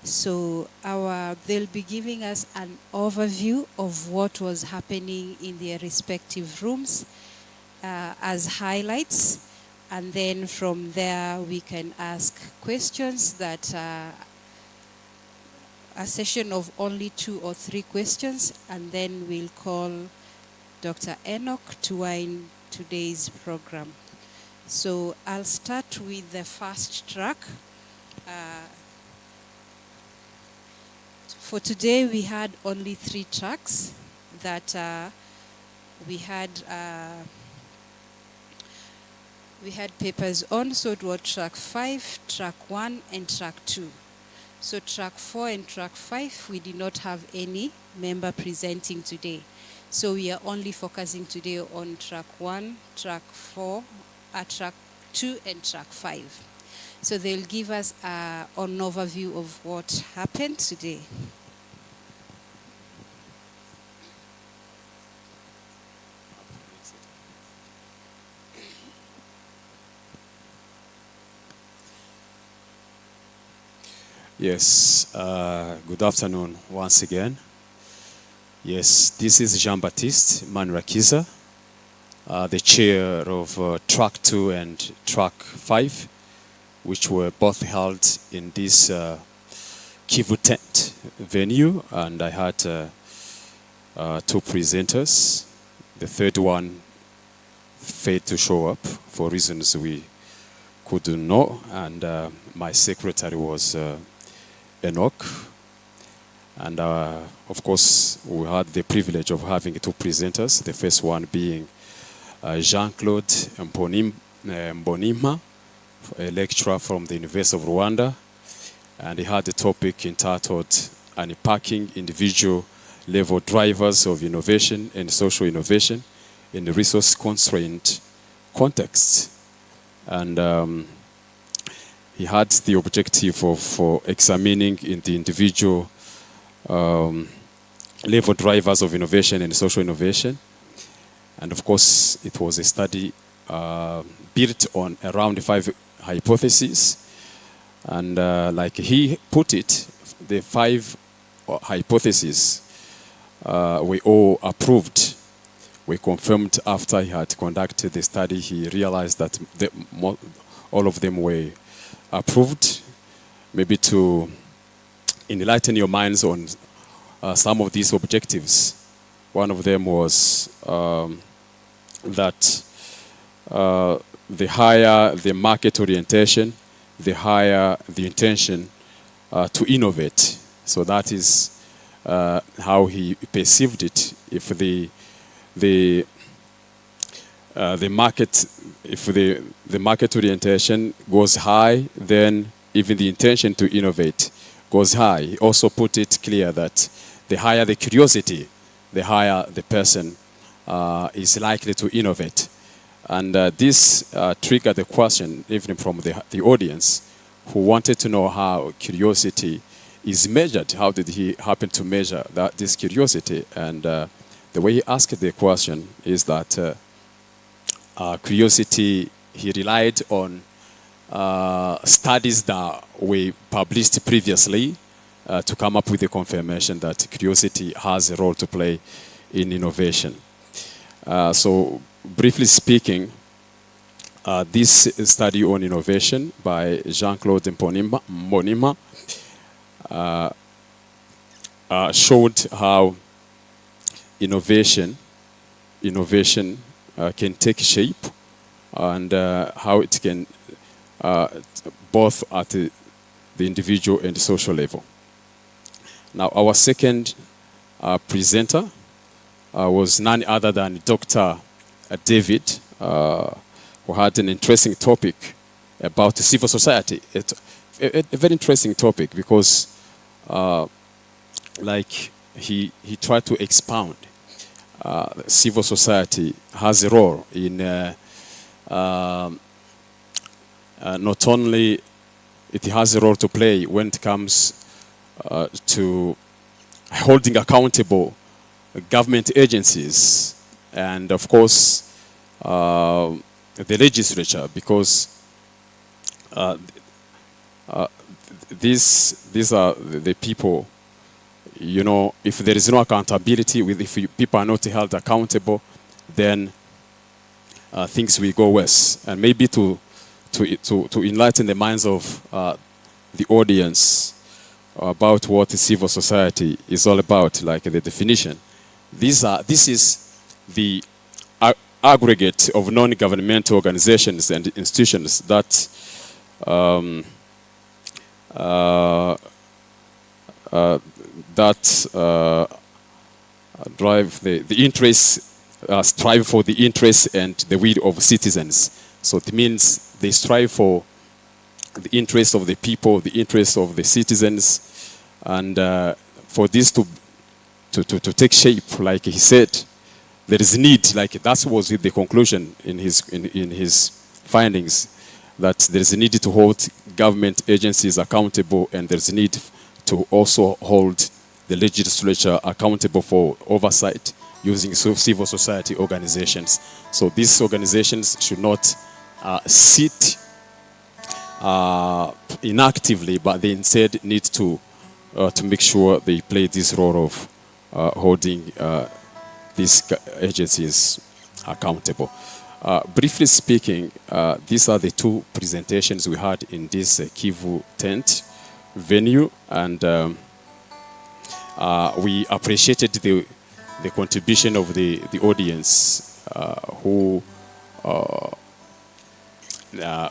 So they'll be giving us an overview of what was happening in their respective rooms as highlights. And then from there, we can ask questions that a session of only 2 or 3 questions, and then we'll call Dr. Enoch to wind today's program. So I'll start with the first track. For today, we had only 3 tracks that we had papers on. So it was track 5, track 1, and track 2. So track 4 and track 5, we did not have any member presenting today. So we are only focusing today on track 1, track 4, track 2, and track 5. So they'll give us an overview of what happened today. Yes, good afternoon once again. Yes, this is Jean-Baptiste Manrakiza, the chair of Track 2 and Track 5, which were both held in this Kivu tent venue, and I had 2 presenters. The third one failed to show up for reasons we couldn't know, and my secretary was Enoch. And of course, we had the privilege of having 2 presenters, the first one being Jean-Claude Mbonimpa, a lecturer from the University of Rwanda, and he had a topic entitled Unpacking Individual Level Drivers of Innovation and Social Innovation in the Resource-Constrained Context. And he had the objective of examining in the individual level drivers of innovation and social innovation. And of course, it was a study built on around 5 hypotheses. And like he put it, the 5 hypotheses we all approved. We confirmed after he had conducted the study, he realized that all of them were approved. Maybe to enlighten your minds on some of these objectives. One of them was that the higher the market orientation, the higher the intention to innovate. So that is how he perceived it. If the market orientation goes high, then even the intention to innovate goes high. He also put it clear that the higher the curiosity, the higher the person is likely to innovate. And this triggered the question, even from the audience, who wanted to know how curiosity is measured. How did he happen to measure this curiosity? And the way he asked the question is that curiosity, he relied on studies that we published previously to come up with the confirmation that curiosity has a role to play in innovation. So briefly speaking, this study on innovation by Jean-Claude Mbonimpa showed how innovation can take shape and how it can both at the individual and the social level. Now, our second presenter was none other than Dr. David, who had an interesting topic about civil society. A very interesting topic because, like he tried to expound, civil society has a role in not only it has a role to play when it comes to holding accountable government agencies and, of course, the legislature, because these are the people, you know, if there is no accountability, if people are not held accountable, then things will go worse. And maybe to enlighten the minds of the audience about what civil society is all about, like the definition. This is the aggregate of non-governmental organizations and institutions that drive the interests, strive for the interests and the will of citizens. So it means they strive for the interests of the people, the interests of the citizens, and for this to take shape, like he said, there is need, like that was the conclusion in his findings, that there is a need to hold government agencies accountable, and there is a need to also hold the legislature accountable for oversight using civil society organizations. So these organizations should not sit inactively, but they instead need to make sure they play this role of holding these agencies accountable. Briefly speaking, these are the two presentations we had in this Kivu tent venue, and we appreciated the contribution of the audience who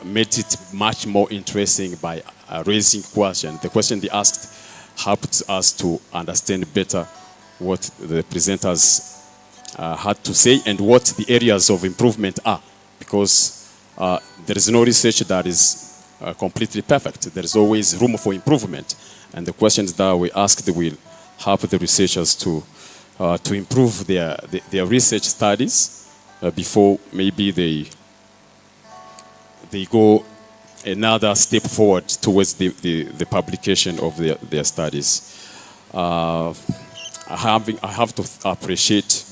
made it much more interesting by raising questions. The question they asked helped us to understand better what the presenters had to say and what the areas of improvement are, because there is no research that is completely perfect. There is always room for improvement, and the questions that we asked will help the researchers to improve their research studies before maybe they go another step forward towards the publication of their studies. I have to appreciate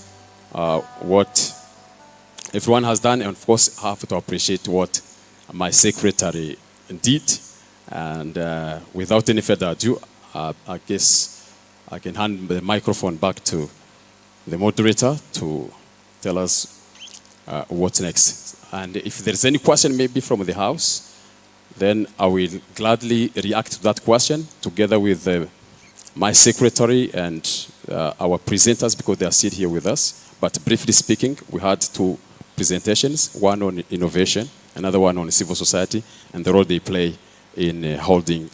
what everyone has done, and of course I have to appreciate what my secretary did. And without any further ado, I guess I can hand the microphone back to the moderator to tell us what's next. And if there's any question maybe from the house, then I will gladly react to that question together with my secretary and our presenters, because they are still here with us. But briefly speaking, we had two presentations, one on innovation, another one on civil society, and the role they play in holding,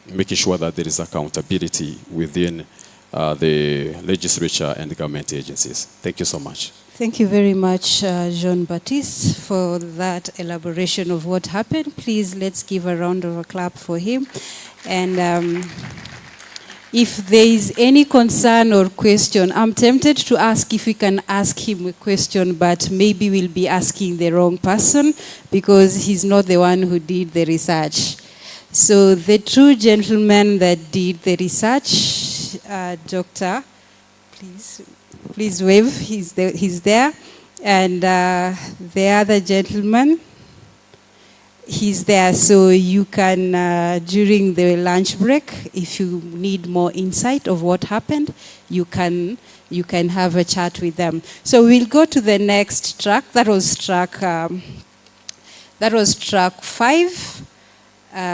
making sure that there is accountability within the legislature and the government agencies. Thank you so much. Thank you very much, Jean-Baptiste, for that elaboration of what happened. Please, let's give a round of applause for him. And if there is any concern or question, I'm tempted to ask if we can ask him a question, but maybe we'll be asking the wrong person because he's not the one who did the research. So the two gentlemen that did the research, Doctor, please wave, he's there. And the other gentleman, he's there. So you can, during the lunch break, if you need more insight of what happened, you can have a chat with them. So we'll go to the next track. That was track 5.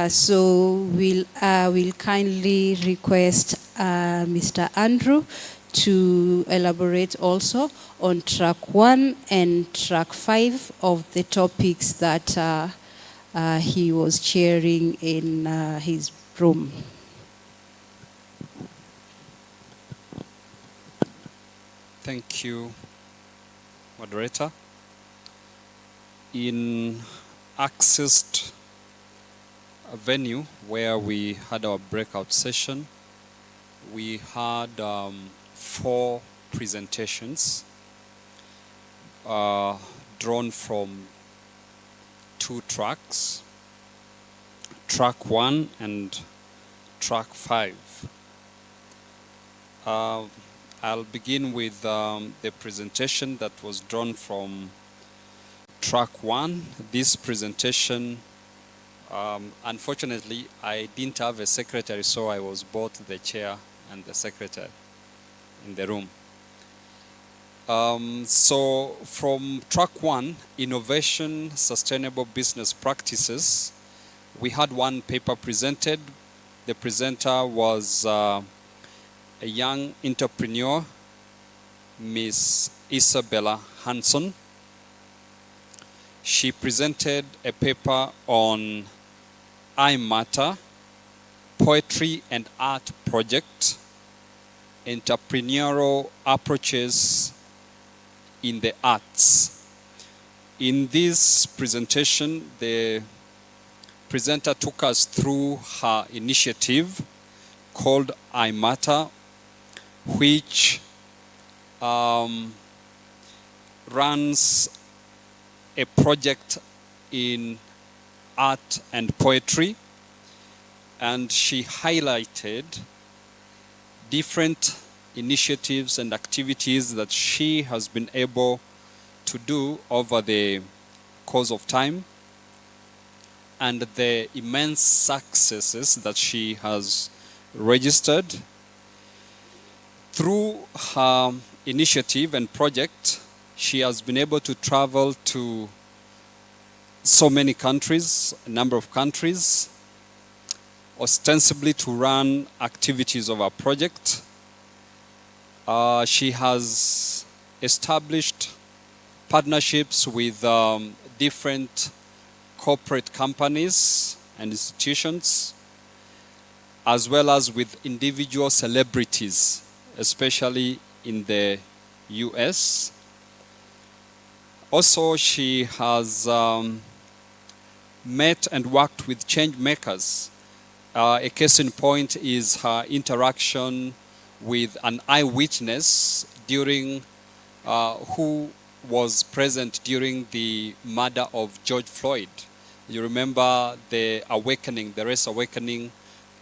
So we'll kindly request Mr. Andrew to elaborate also on track 1 and track 5 of the topics that he was chairing in his room. Thank you, moderator. In accessed a venue where we had our breakout session, we had 4 presentations drawn from 2 tracks, track 1 and track 5. I'll begin with the presentation that was drawn from track 1. This presentation, unfortunately, I didn't have a secretary, so I was both the chair and the secretary in the room. So from track 1, Innovation, Sustainable Business Practices, we had one paper presented. The presenter was a young entrepreneur, Miss Isabella Hanson. She presented a paper on I Matter, Poetry and Art Project, Entrepreneurial Approaches in the Arts. In this presentation, the presenter took us through her initiative called I Matter, which runs a project in art and poetry, and she highlighted different initiatives and activities that she has been able to do over the course of time, and the immense successes that she has registered. Through her initiative and project, She has been able to travel to so many countries, a number of countries, ostensibly to run activities of our project. She has established partnerships with different corporate companies and institutions, as well as with individual celebrities, especially in the US. Also, she has met and worked with change makers. A case in point is her interaction with an eyewitness during who was present during the murder of George Floyd. You remember the awakening, the race awakening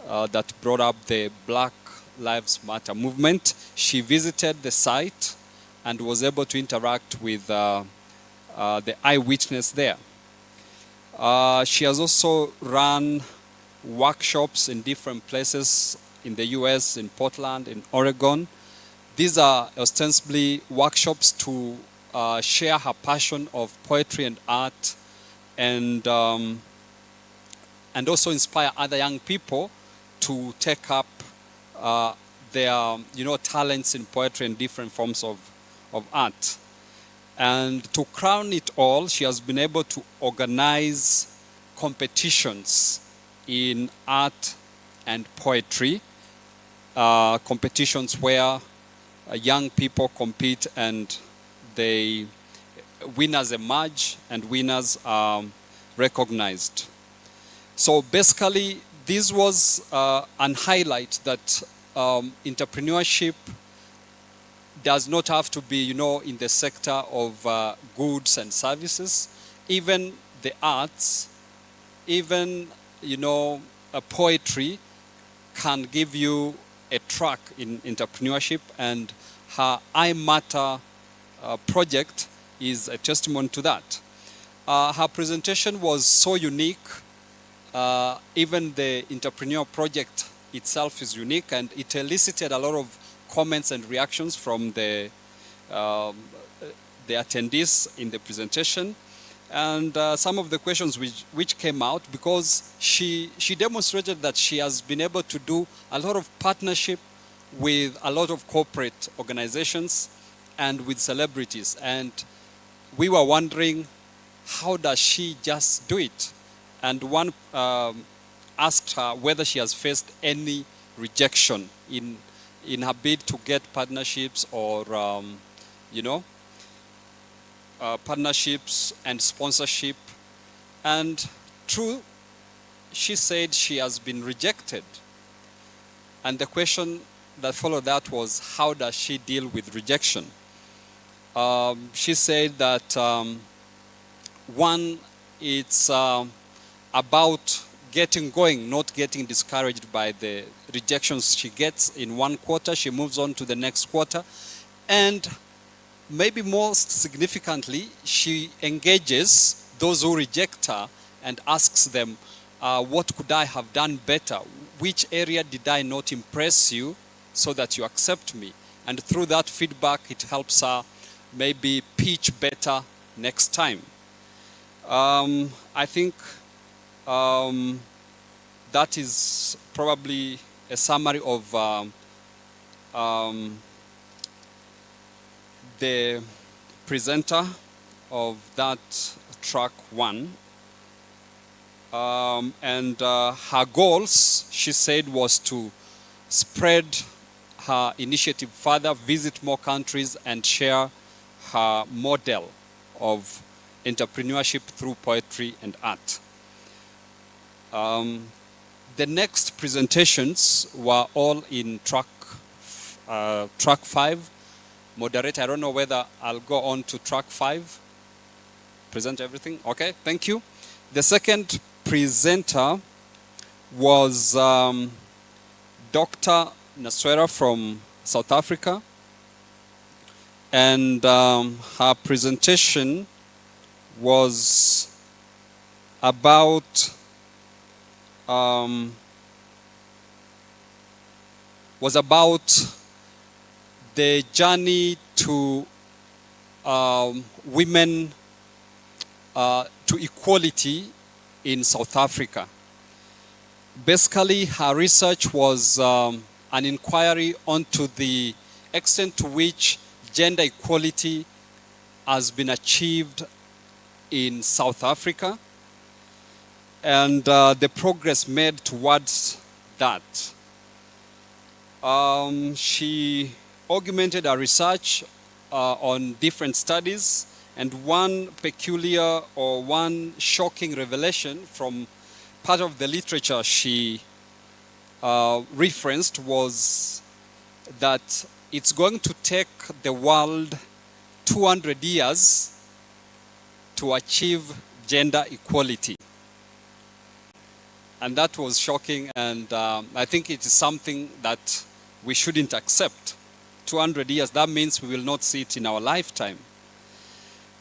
that brought up the Black Lives Matter movement. She visited the site and was able to interact with the eyewitness there. She has also run workshops in different places in the US, in Portland, in Oregon. These are ostensibly workshops to share her passion of poetry and art, and also inspire other young people to take up their talents in poetry and different forms of art. And to crown it all, she has been able to organize competitions in art and poetry, competitions where young people compete and winners emerge and winners are recognized. So basically, this was an highlight that entrepreneurship does not have to be, in the sector of goods and services. Even the arts, even, poetry can give you a track in entrepreneurship, and her I Matter project is a testimony to that. Her presentation was so unique. Even the entrepreneur project itself is unique, and it elicited a lot of comments and reactions from the attendees in the presentation. And some of the questions which came out, because she demonstrated that she has been able to do a lot of partnership with a lot of corporate organizations and with celebrities. And we were wondering, how does she just do it? And one asked her whether she has faced any rejection in her bid to get partnerships or, partnerships and sponsorship. And true, she said she has been rejected. And the question that followed that was, how does she deal with rejection? She said that one, it's about getting going, not getting discouraged by the rejections she gets in one quarter. She moves on to the next quarter. And maybe most significantly, she engages those who reject her and asks them, what could I have done better? Which area did I not impress you so that you accept me? And through that feedback, it helps her maybe pitch better next time. I think that is probably a summary of the presenter of that track one. And her goals, she said, was to spread her initiative further, visit more countries, and share her model of entrepreneurship through poetry and art. The next presentations were all in track 5. Moderator, I don't know whether I'll go on to track 5. Present everything? Okay, thank you. The second presenter was Dr. Naswera from South Africa. And her presentation was about the journey to women to equality in South Africa. Basically, her research was an inquiry onto the extent to which gender equality has been achieved in South Africa and the progress made towards that. She augmented her research on different studies, and one peculiar or one shocking revelation from part of the literature she referenced was that it's going to take the world 200 years to achieve gender equality. And that was shocking, and I think it is something that we shouldn't accept. 200 years, that means we will not see it in our lifetime.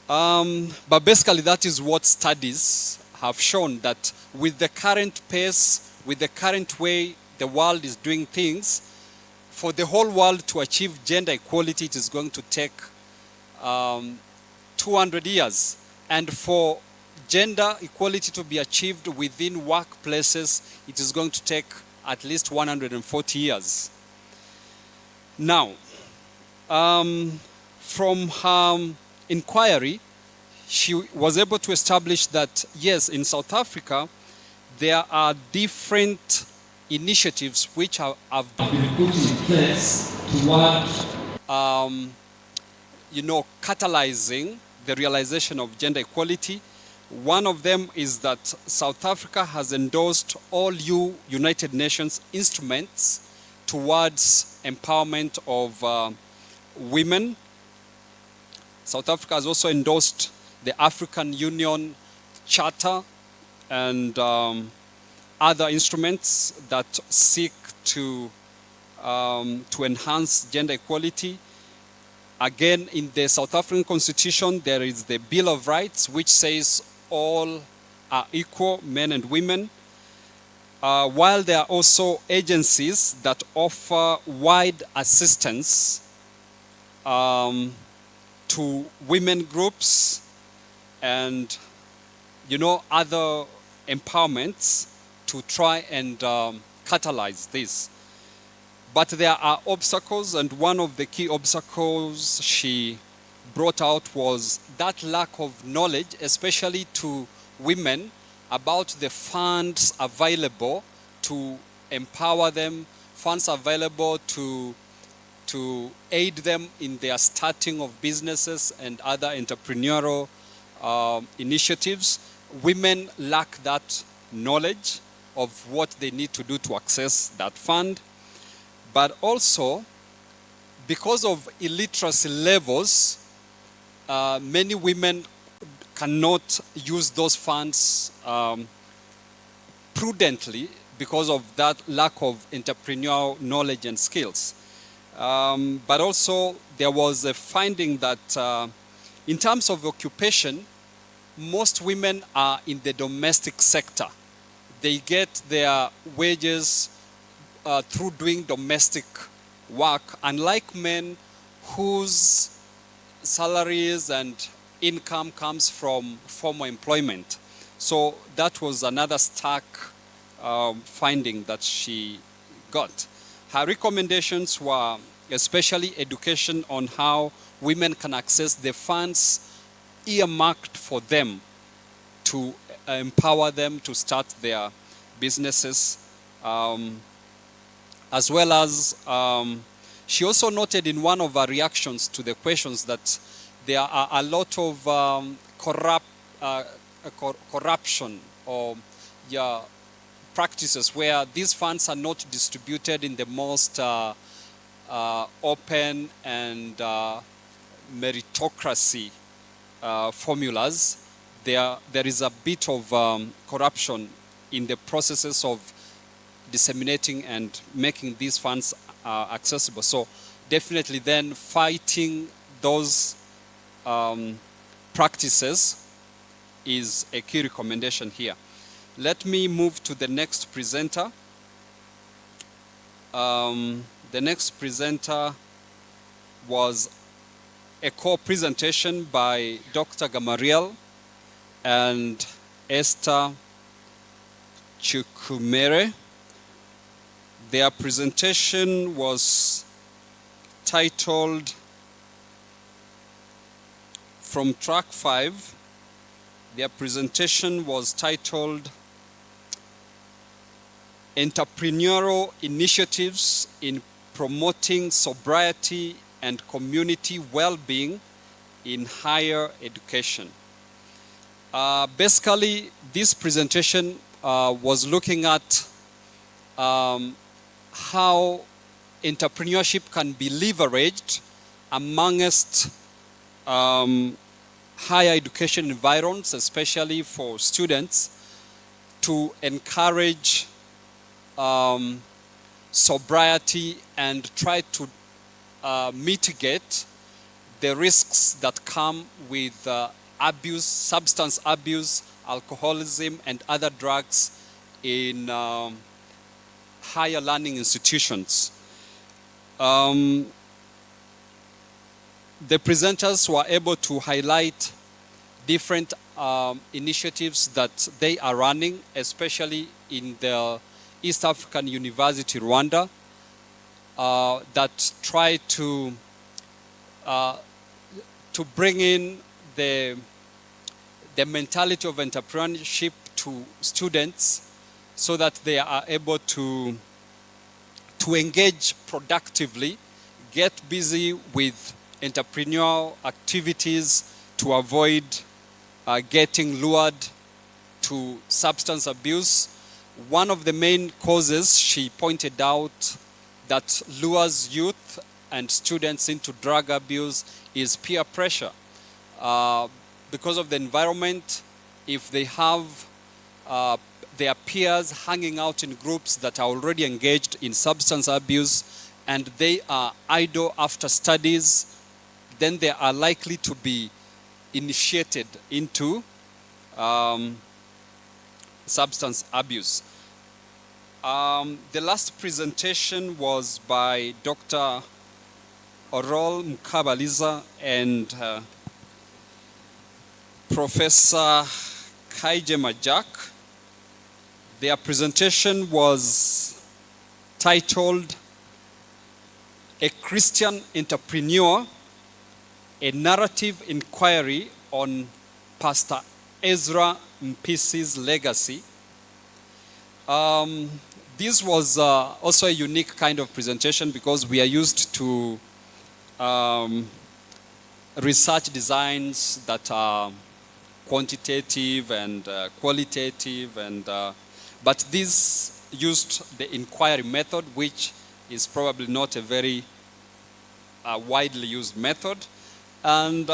But basically that is what studies have shown, that with the current pace, with the current way the world is doing things, for the whole world to achieve gender equality, it is going to take 200 years. And for gender equality to be achieved within workplaces, it is going to take at least 140 years. Now, from her inquiry, she was able to establish that, yes, in South Africa, there are different initiatives which have been put in place toward, catalyzing the realization of gender equality. One of them is that South Africa has endorsed all United Nations instruments towards empowerment of women. South Africa has also endorsed the African Union Charter and other instruments that seek to enhance gender equality. Again, in the South African Constitution, there is the Bill of Rights, which says all are equal, men and women. While there are also agencies that offer wide assistance to women groups and, other empowerments to try and catalyze this. But there are obstacles, and one of the key obstacles she brought out was that lack of knowledge, especially to women, about the funds available to empower them, funds available to aid them in their starting of businesses and other entrepreneurial initiatives. Women lack that knowledge of what they need to do to access that fund. But also, because of illiteracy levels, many women cannot use those funds prudently because of that lack of entrepreneurial knowledge and skills. But also, there was a finding that in terms of occupation, most women are in the domestic sector. They get their wages through doing domestic work, unlike men whose salaries and income comes from formal employment. So that was another stark finding that she got. Her recommendations were especially education on how women can access the funds earmarked for them to empower them to start their businesses. As well as, she also noted in one of her reactions to the questions that there are a lot of corruption or practices where these funds are not distributed in the most open and meritocracy formulas. There is a bit of corruption in the processes of disseminating and making these funds accessible. So definitely then fighting those practices is a key recommendation here. Let me move to the next presenter. The next presenter was a co-presentation by Dr. Gamariel and Esther Chukwumere. Their presentation was titled, from track 5, their presentation was titled Entrepreneurial Initiatives in Promoting Sobriety and Community Well-Being in Higher Education. Basically, this presentation was looking at how entrepreneurship can be leveraged amongst higher education environments, especially for students, to encourage sobriety and try to mitigate the risks that come with abuse, substance abuse, alcoholism, and other drugs in higher learning institutions. The presenters were able to highlight different initiatives that they are running, especially in the East African University, Rwanda, that try to bring in the mentality of entrepreneurship to students so that they are able to engage productively, get busy with entrepreneurial activities to avoid getting lured to substance abuse. One of the main causes, she pointed out, that lures youth and students into drug abuse is peer pressure. Because of the environment, if they have their peers hanging out in groups that are already engaged in substance abuse and they are idle after studies, then they are likely to be initiated into substance abuse. The last presentation was by Dr. Orol Mukabaliza and Professor Kaije Majak. Their presentation was titled A Christian Entrepreneur, a Narrative Inquiry on Pastor Ezra Mpisi's Legacy. This was also a unique kind of presentation because we are used to research designs that are quantitative and qualitative, and but this used the inquiry method, which is probably not a very widely used method. And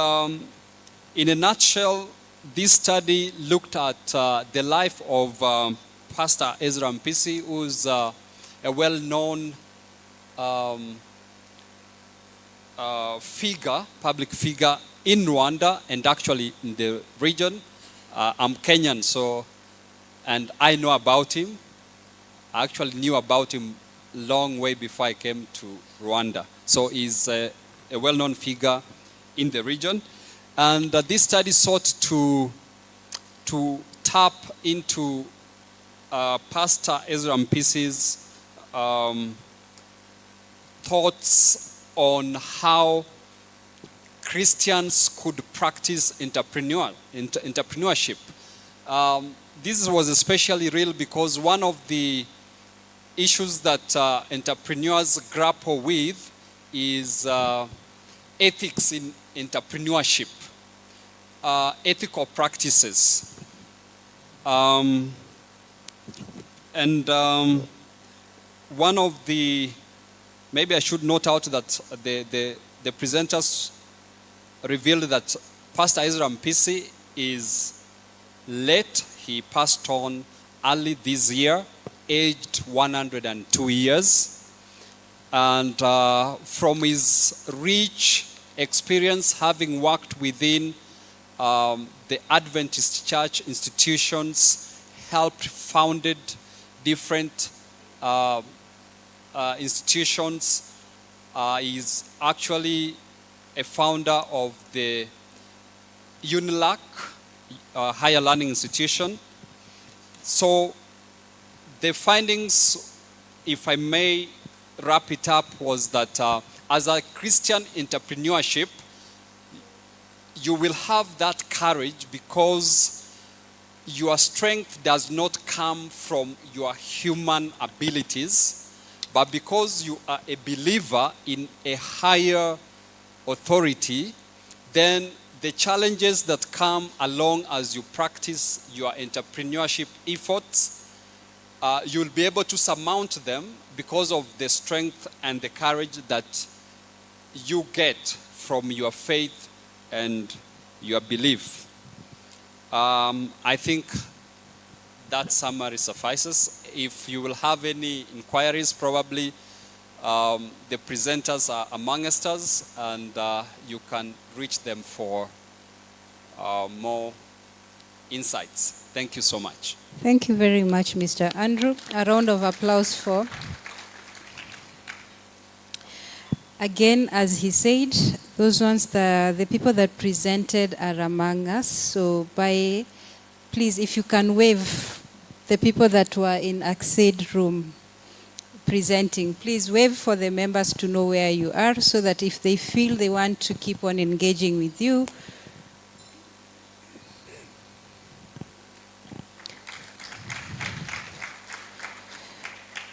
in a nutshell, this study looked at the life of Pastor Ezra Mpisi, who's a well-known public figure in Rwanda and actually in the region. I'm Kenyan, and I know about him. I actually knew about him long way before I came to Rwanda. So he's a well-known figure in the region. And this study sought to tap into Pastor Ezra Mpisi's thoughts on how Christians could practice entrepreneurship. This was especially real because one of the issues that entrepreneurs grapple with is ethics in entrepreneurship, ethical practices. One of the, maybe I should note out that the presenters revealed that Pastor Ezra Mpisi is late. He passed on early this year, aged 102 years. And from his rich experience, having worked within the Adventist church institutions, helped founded different institutions, is actually a founder of the UNILAC, higher learning institution. So the findings, if I may wrap it up, was that as a Christian entrepreneurship, you will have that courage because your strength does not come from your human abilities, but because you are a believer in a higher authority, then the challenges that come along as you practice your entrepreneurship efforts, you'll be able to surmount them because of the strength and the courage that you get from your faith and your belief. I think that summary suffices. If you will have any inquiries, probably the presenters are amongst us, and you can reach them for more insights. Thank you so much. Thank you very much, Mr. Andrew. A round of applause for. Again, as he said, those ones, the people that presented are among us. So please, if you can wave the people that were in Accede room presenting, please wave for the members to know where you are so that if they feel they want to keep on engaging with you,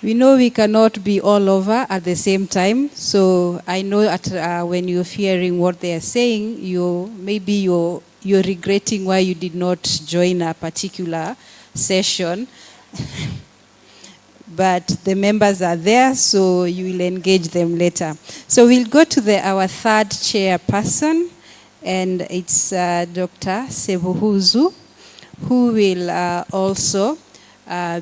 we know we cannot be all over at the same time. So I know when you're hearing what they are saying, maybe you're regretting why you did not join a particular session. But the members are there, so you will engage them later. So we'll go to our third chairperson, and it's Dr. Sebuhuzu, who will also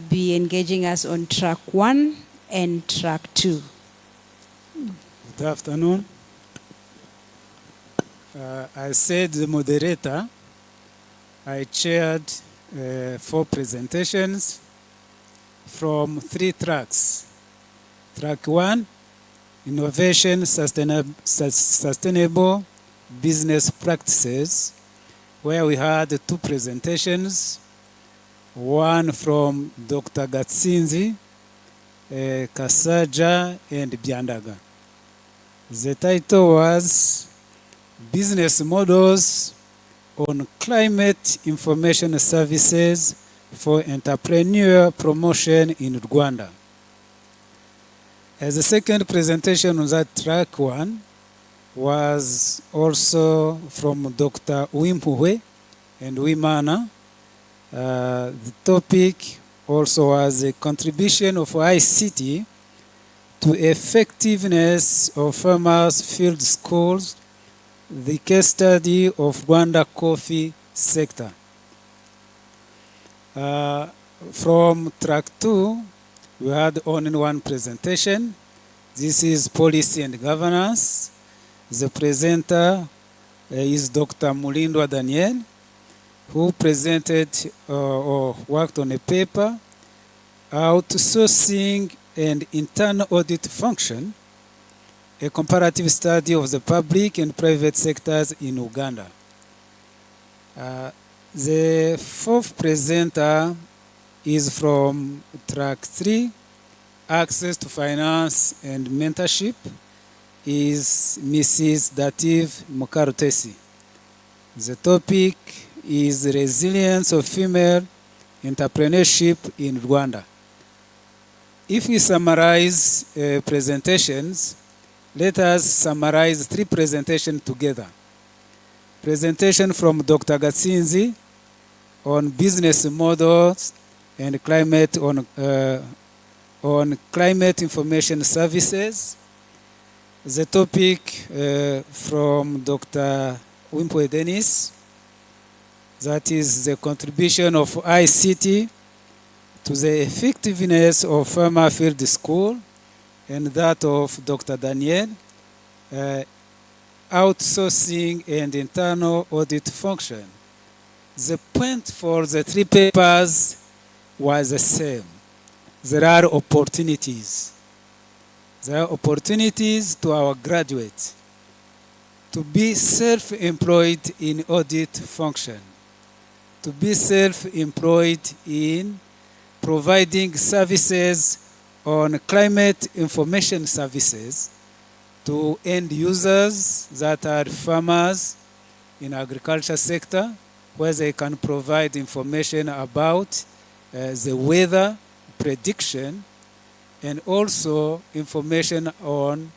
be engaging us on track 1 and track 2. Good afternoon. I said the moderator. I chaired 4 presentations from 3 tracks. Track 1, innovation, sustainable business practices, where we had 2 presentations. One from Dr. Gatsinzi, Kasaja, and Byandaga. The title was Business Models on Climate Information Services for Entrepreneur Promotion in Rwanda. As the second presentation on that track 1 was also from Dr. Wimpuwe and Wimana. The topic also was a contribution of ICT to effectiveness of farmers' field schools, the case study of Rwanda coffee sector. From track 2, we had only 1 presentation. This is policy and governance. The presenter is Dr. Mulindwa Daniel, who presented or worked on a paper, Outsourcing and Internal Audit Function, a comparative study of the public and private sectors in Uganda. The 4th presenter is from track 3, Access to Finance and Mentorship, is Mrs. Dativ Mukarutesi. The topic is resilience of female entrepreneurship in Rwanda. If we summarize presentations, let us summarize 3 presentations together. Presentation from Dr. Gatsinzi on business models and climate on climate information services. The topic from Dr. Wimpuwe Dennis, that is the contribution of ICT to the effectiveness of farmer field school, and that of Dr. Daniel, outsourcing and internal audit function. The point for the 3 papers was the same. There are opportunities. There are opportunities to our graduates to be self-employed in audit function, to be self-employed in providing services on climate information services to end users that are farmers in agriculture sector, where they can provide information about the weather prediction and also information on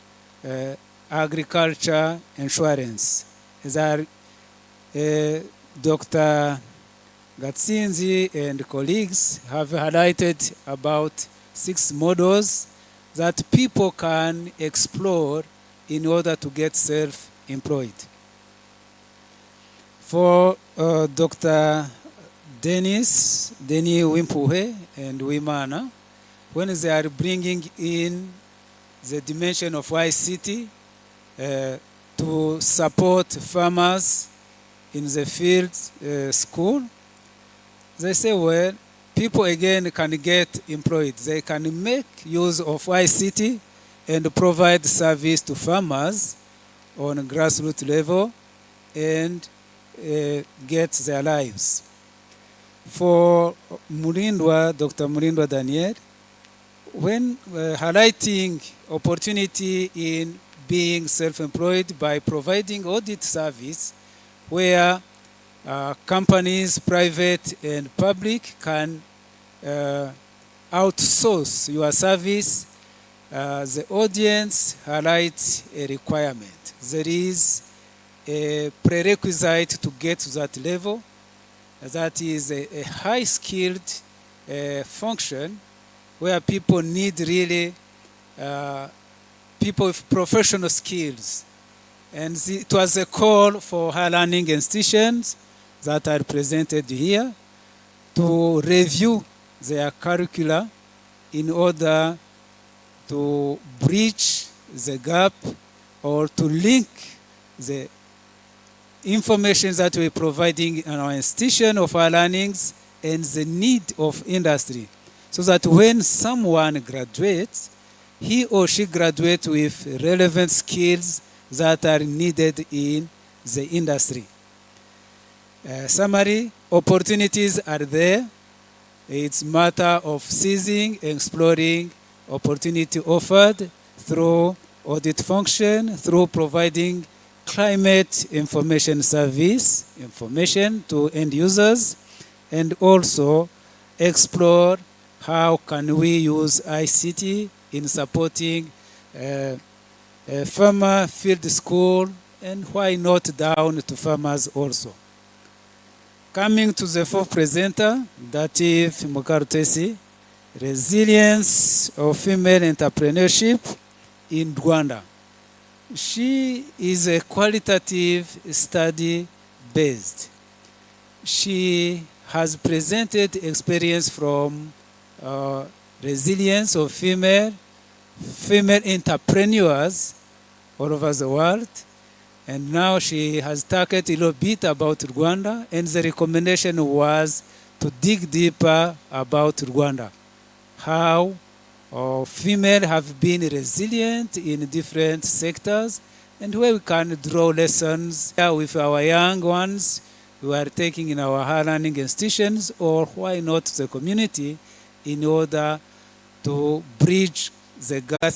agriculture insurance. As Dr. Gatsinzi and colleagues have highlighted about 6 models that people can explore in order to get self-employed. For Dr. Denis Wimpuhe and Wimana, when they are bringing in the dimension of ICT to support farmers in the field school, they say, well, people again can get employed. They can make use of ICT and provide service to farmers on a grassroots level and get their lives. For Dr. Mulindwa Daniel, when highlighting opportunity in being self-employed by providing audit service where companies, private and public, can outsource your service, the audience highlights a requirement. There is a prerequisite to get to that level. That is a high-skilled function where people need really people with professional skills. And it was a call for higher learning institutions that are presented here to review their curricula in order to bridge the gap or to link the information that we're providing in our institution of our learnings and the need of industry, so that when someone graduates, he or she graduates with relevant skills that are needed in the industry. Summary, opportunities are there. It's a matter of seizing, exploring opportunity offered through audit function, through providing climate information service, information to end users, and also explore how can we use ICT in supporting farmer field school, and why not down to farmers also. Coming to the fourth presenter, Dative Mukarutesi, resilience of female entrepreneurship in Rwanda. She is a qualitative study based. She has presented experience from resilience of female entrepreneurs all over the world. And now she has talked a little bit about Rwanda, and the recommendation was to dig deeper about Rwanda. How female have been resilient in different sectors, and where we can draw lessons with our young ones who are taking in our higher learning institutions, or why not the community, in order to bridge the gaps